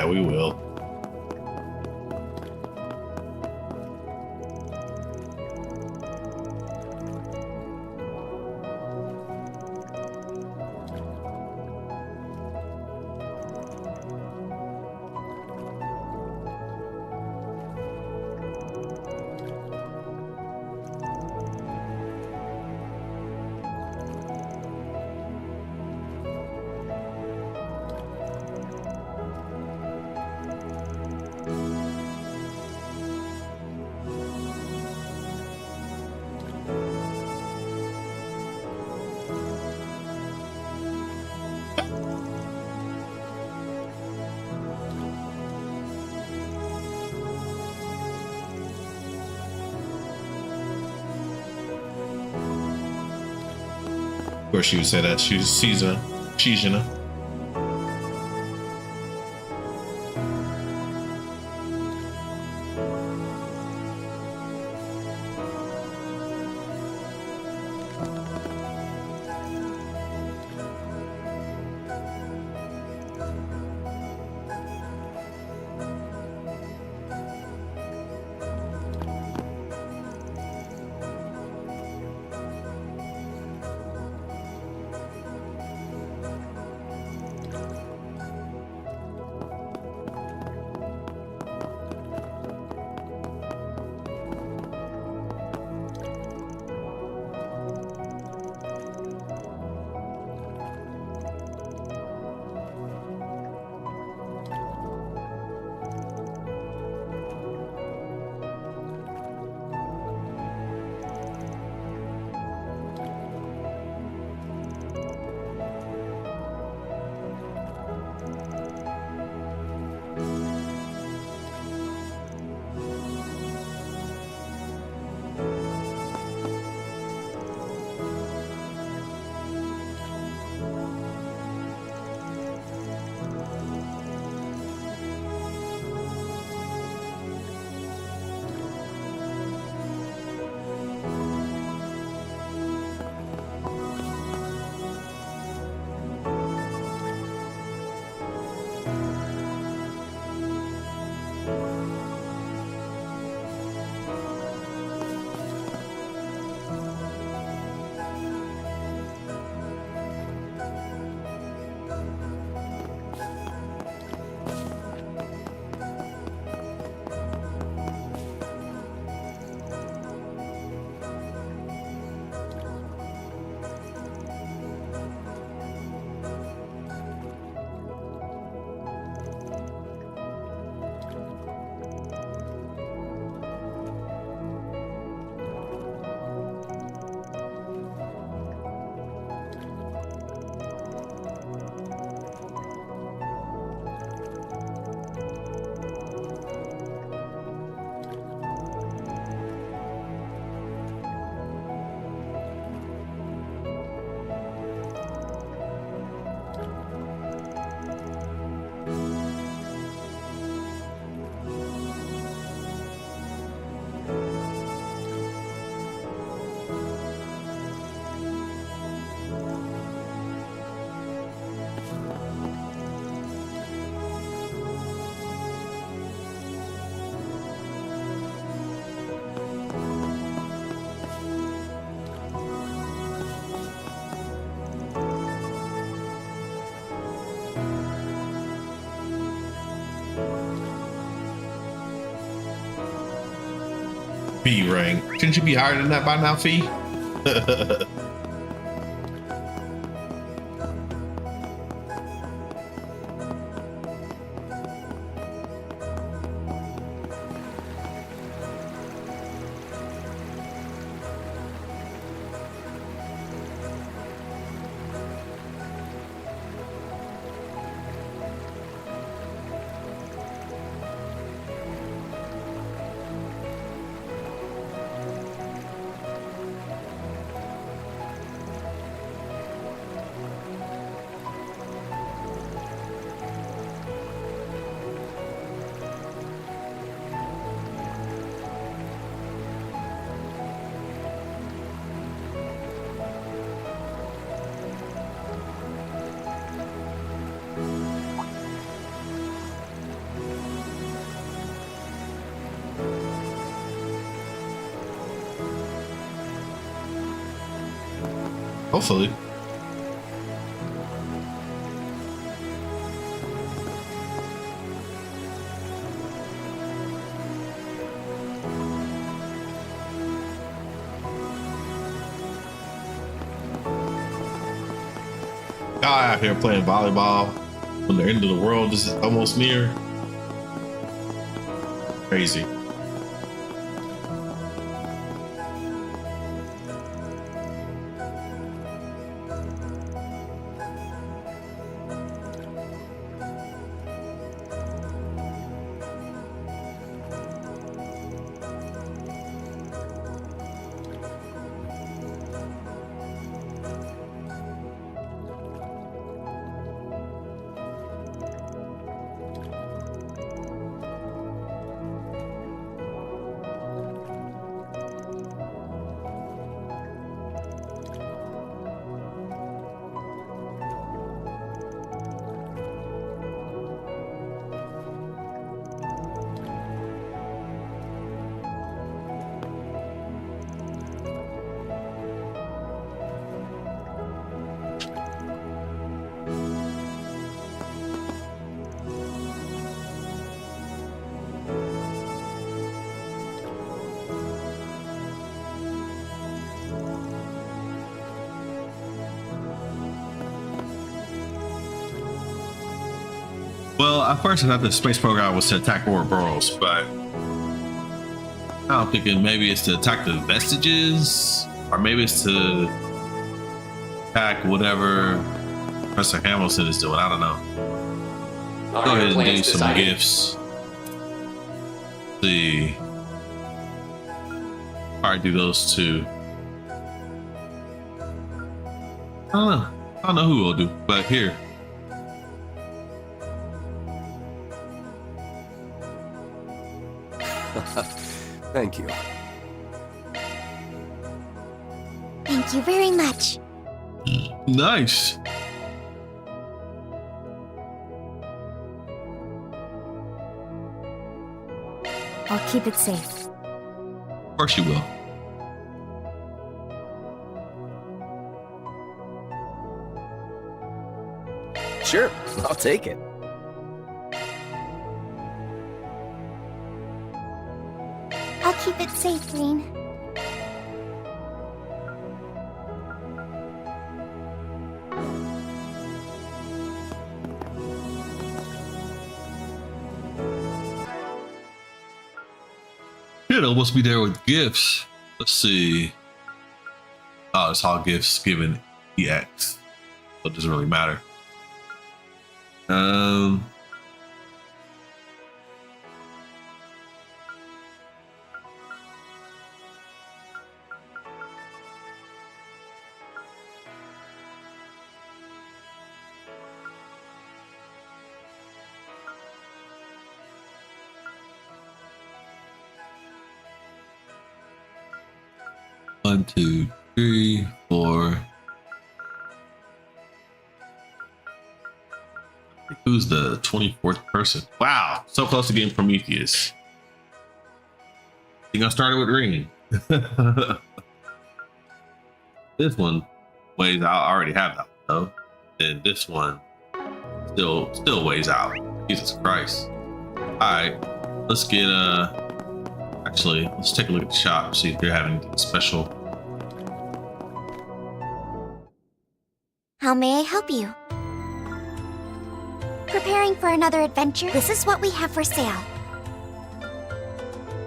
we will. Of course, she would say that she's a. B rank. Shouldn't you be higher than that by now, Fee? Hopefully. Guy out here playing volleyball when the end of the world is almost near. Crazy. Well, at first I thought the space program was to attack Ouroboros, but now I'm thinking maybe it's to attack the Vesitges, or maybe it's to attack whatever Professor Hamilton is doing. I don't know. Go ahead and do some gifts. See. Probably do those two. I don't know who will do, but here. Thank you. Thank you very much. Nice. I'll keep it safe. Of course you will. Sure, I'll take it. I'll keep it safe, Rean. Should almost be there with gifts. Let's see. Oh, it's all gifts given EX. So it doesn't really matter. One, two, three, four. Who's the 24th person? Wow, so close to getting Prometheus. I think I started with Rean. This one weighs out. I already have that though. And this one still weighs out. Jesus Christ. All right, let's get Actually, let's take a look at the shop, see if they're having anything special. How may I help you? Preparing for another adventure? This is what we have for sale.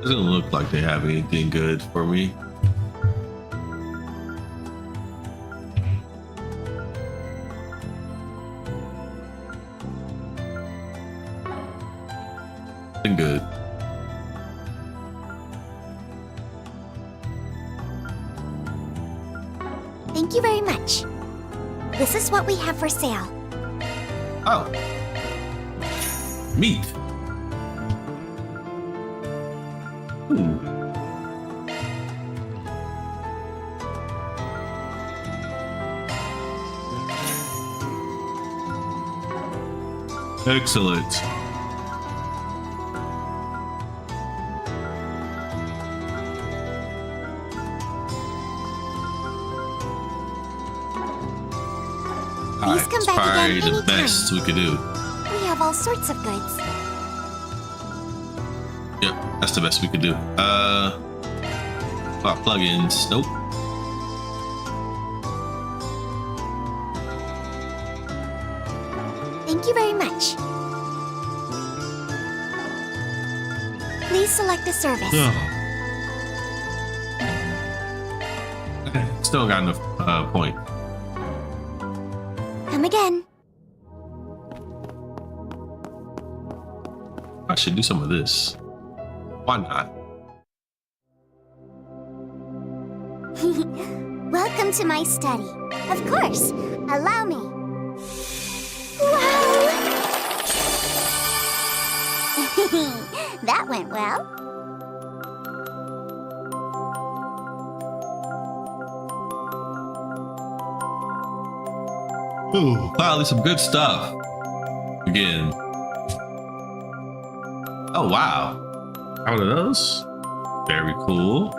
Doesn't look like they have anything good for me. Nothing good. Thank you very much. This is what we have for sale. Oh. Meat. Ooh. Excellent. Please come back Probably again the anytime. best we could do. We have all sorts of goods. Yep, that's the best we could do. Plugins. Nope. Thank you very much. Please select a service. Okay, still got enough point. Come again. I should do some of this. Why not? Welcome to my study. Of course. Allow me. Wow! That went well. Ooh, finally some good stuff. Again. Oh, wow. How are those? Very cool.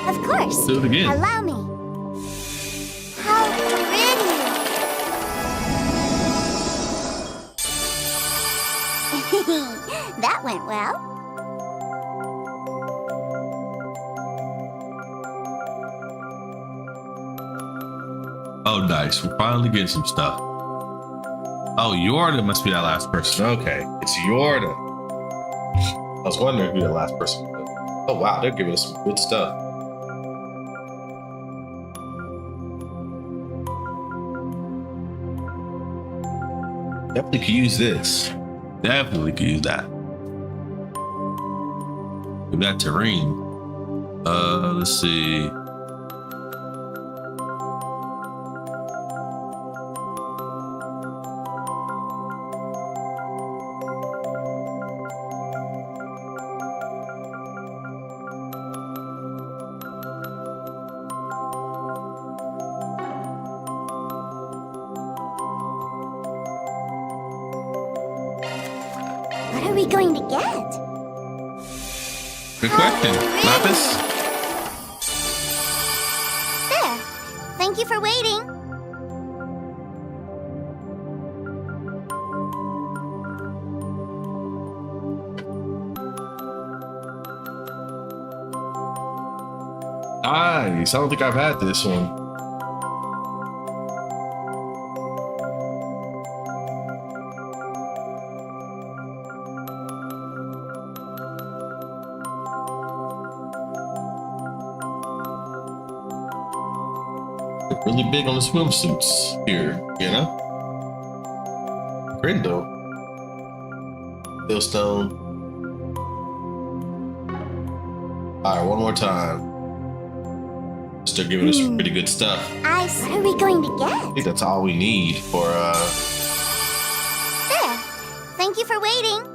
Of course. Do it again. Allow me. How pretty. That went well. Oh, nice. We're finally getting some stuff. Oh, Yorda must be that last person. Okay, it's Yorda. I was wondering who the last person was. Oh, wow, they're giving us some good stuff. Definitely could use this. Definitely could use that. Give that to Rean. Let's see. What are we going to get? Good question. Lapis? There. Thank you for waiting. Nice. I don't think I've had this one. Really big on the swimsuits here, you know? Great though. Millstone. Alright, one more time. They're giving us some pretty good stuff. What are we going to I get? think that's all we need for There. Thank you for waiting.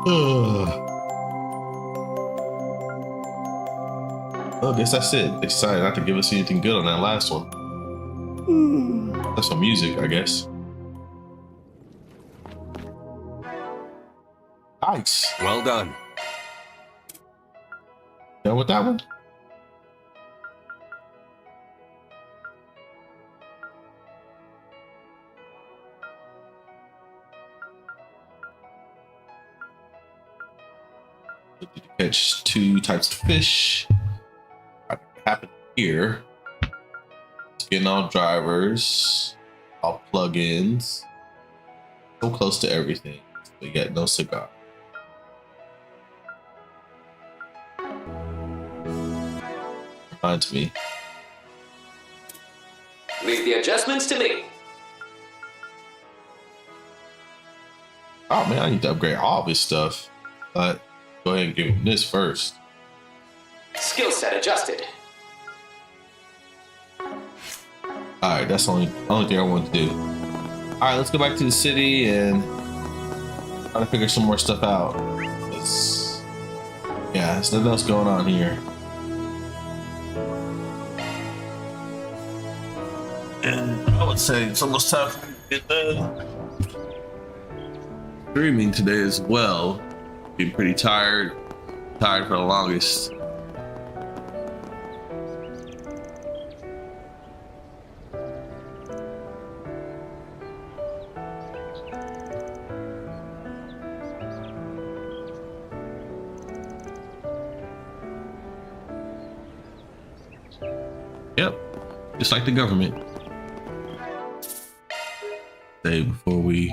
Well, I guess that's it. They decided not to give us anything good on that last one. That's some music, I guess. Nice. Well done. Done with that one? Catch 2 types of fish. What happened here? Getting all drivers, all plugins. So close to everything. We got no cigar. Reminds me. Leave the adjustments to me. Oh man, I need to upgrade all this stuff. But go ahead and give him this first. Skill set adjusted. Alright, that's the only thing I wanted to do. Alright, let's go back to the city and try to figure some more stuff out. Yeah, there's nothing else going on here. And I would say it's almost time to get done streaming today as well. Been pretty tired for the longest. Yep, just like the government. Say before we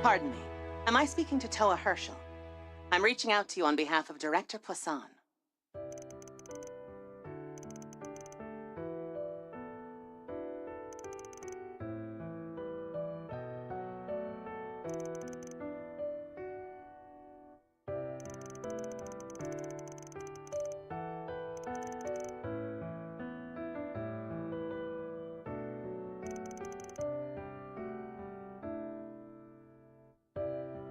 Pardon me. Am I speaking to Toa Herschel? I'm reaching out to you on behalf of Director Poisson.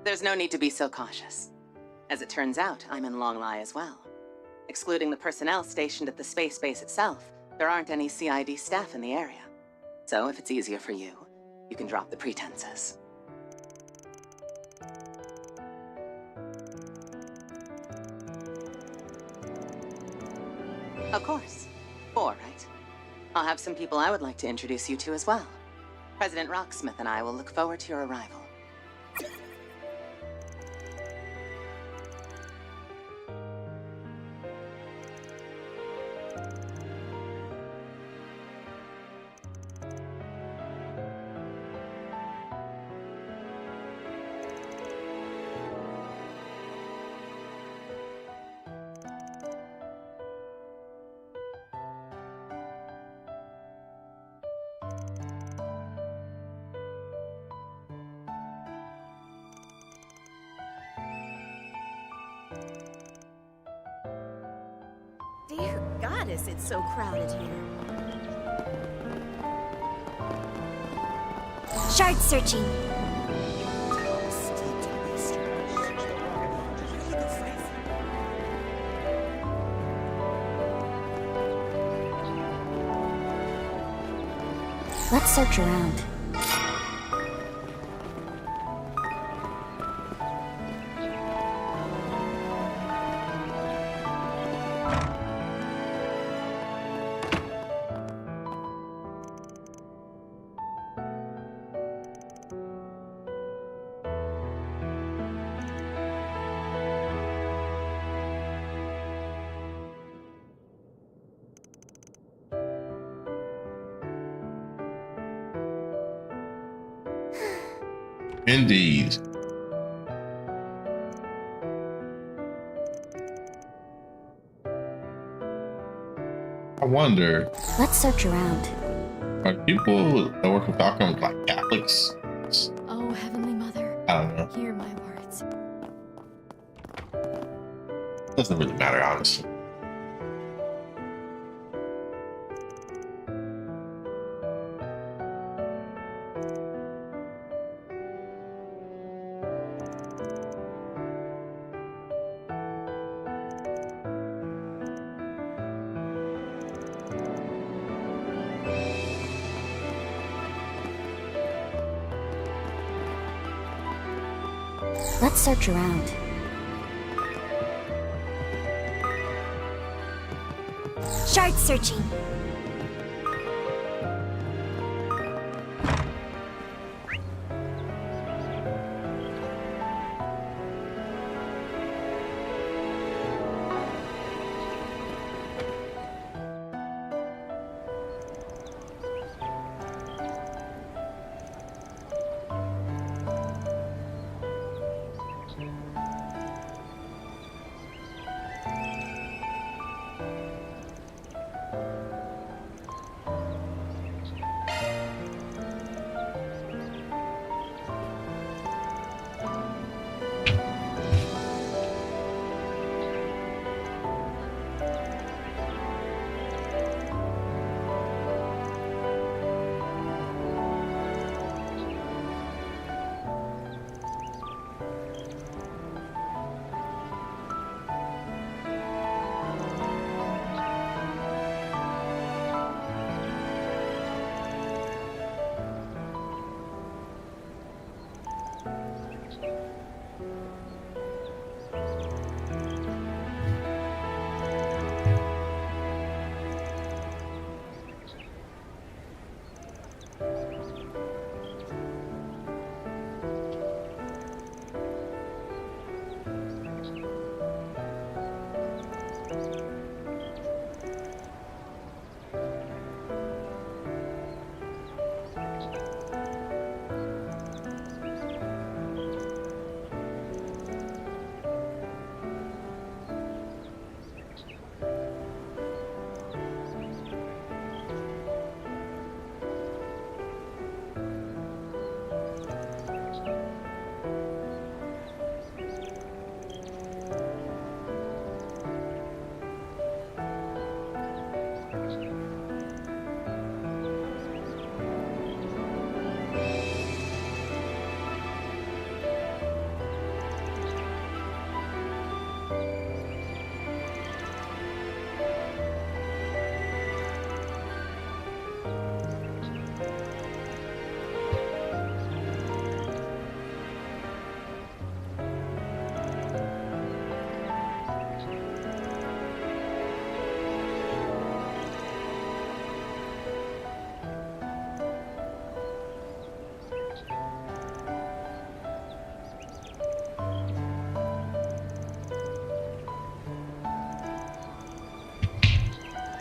There's no need to be so cautious. As it turns out, I'm in Longlai as well. Excluding the personnel stationed at the space base itself, there aren't any CID staff in the area. So if it's easier for you, you can drop the pretenses. Of course. 4, right? I'll have some people I would like to introduce you to as well. President Rocksmith and I will look forward to your arrival. Dear goddess, it's so crowded here. Shard searching. Let's search around. Indeed. I wonder. Let's search around. Are people that work with Falcom like Catholics? Oh, Heavenly Mother, I don't know. hear my words. Doesn't really matter, honestly. Let's search around. Shard searching.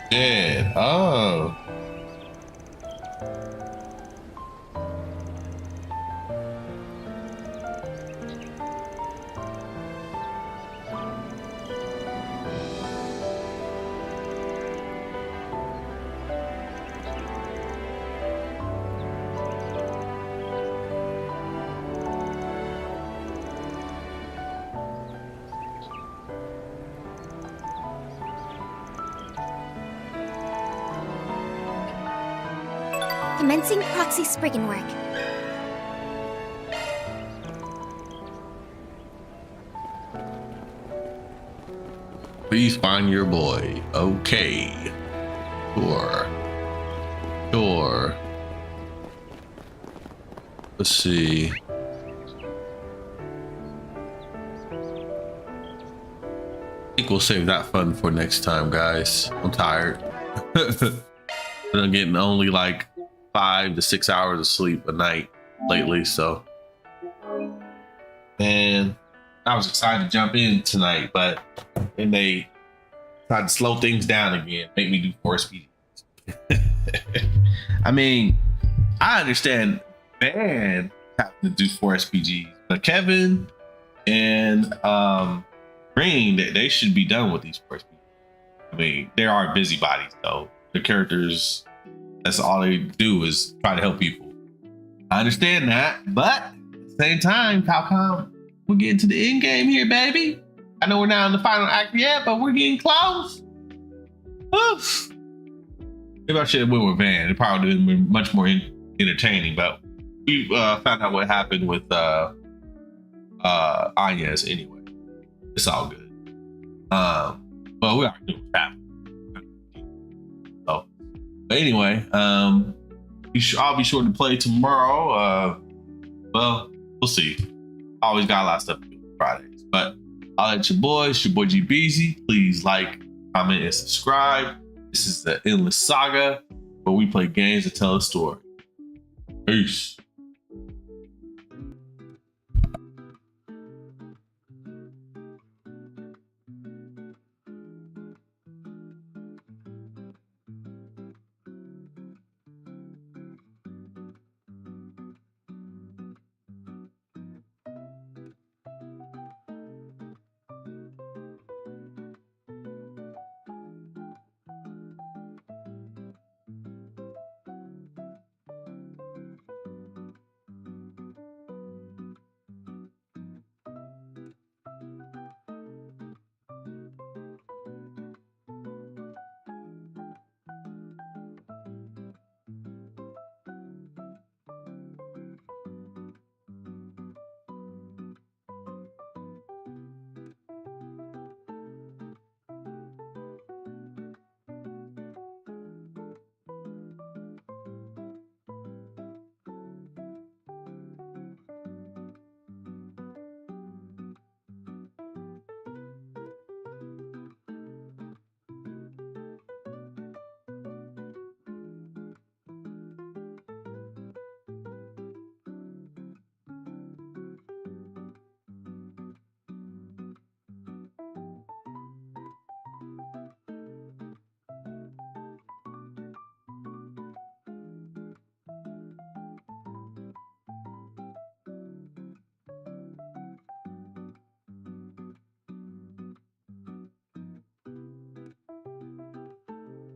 Dead. Oh. Commencing proxy Spriggan work. Please find your boy. Okay. Sure. Let's see. I think we'll save that fun for next time, guys. I'm tired. I'm getting only like 5 to 6 hours of sleep a night lately, so. And I was excited to jump in tonight, but then they tried to slow things down again, make me do 4 speed. I mean, I understand Van having to do 4 SPGs, but Kevin and Rean, they should be done with these 4 SPGs. I mean, they are busybodies though. The characters, that's all they do is try to help people. I understand that, but at the same time, Falcom, we're getting to the end game here, baby. I know we're not in the final act yet, but we're getting close. Oof. Maybe I should have went with Van. It probably would have been much more entertaining, but we found out what happened with Anya's anyway. It's all good. Well, we are doing that. So, but anyway, I'll be sure to play tomorrow. Well, we'll see. Always got a lot of stuff to do on Fridays, but I'll let your boy GBeezy. Please like, comment, and subscribe. This is the Endless Saga, where we play games and tell a story. Peace.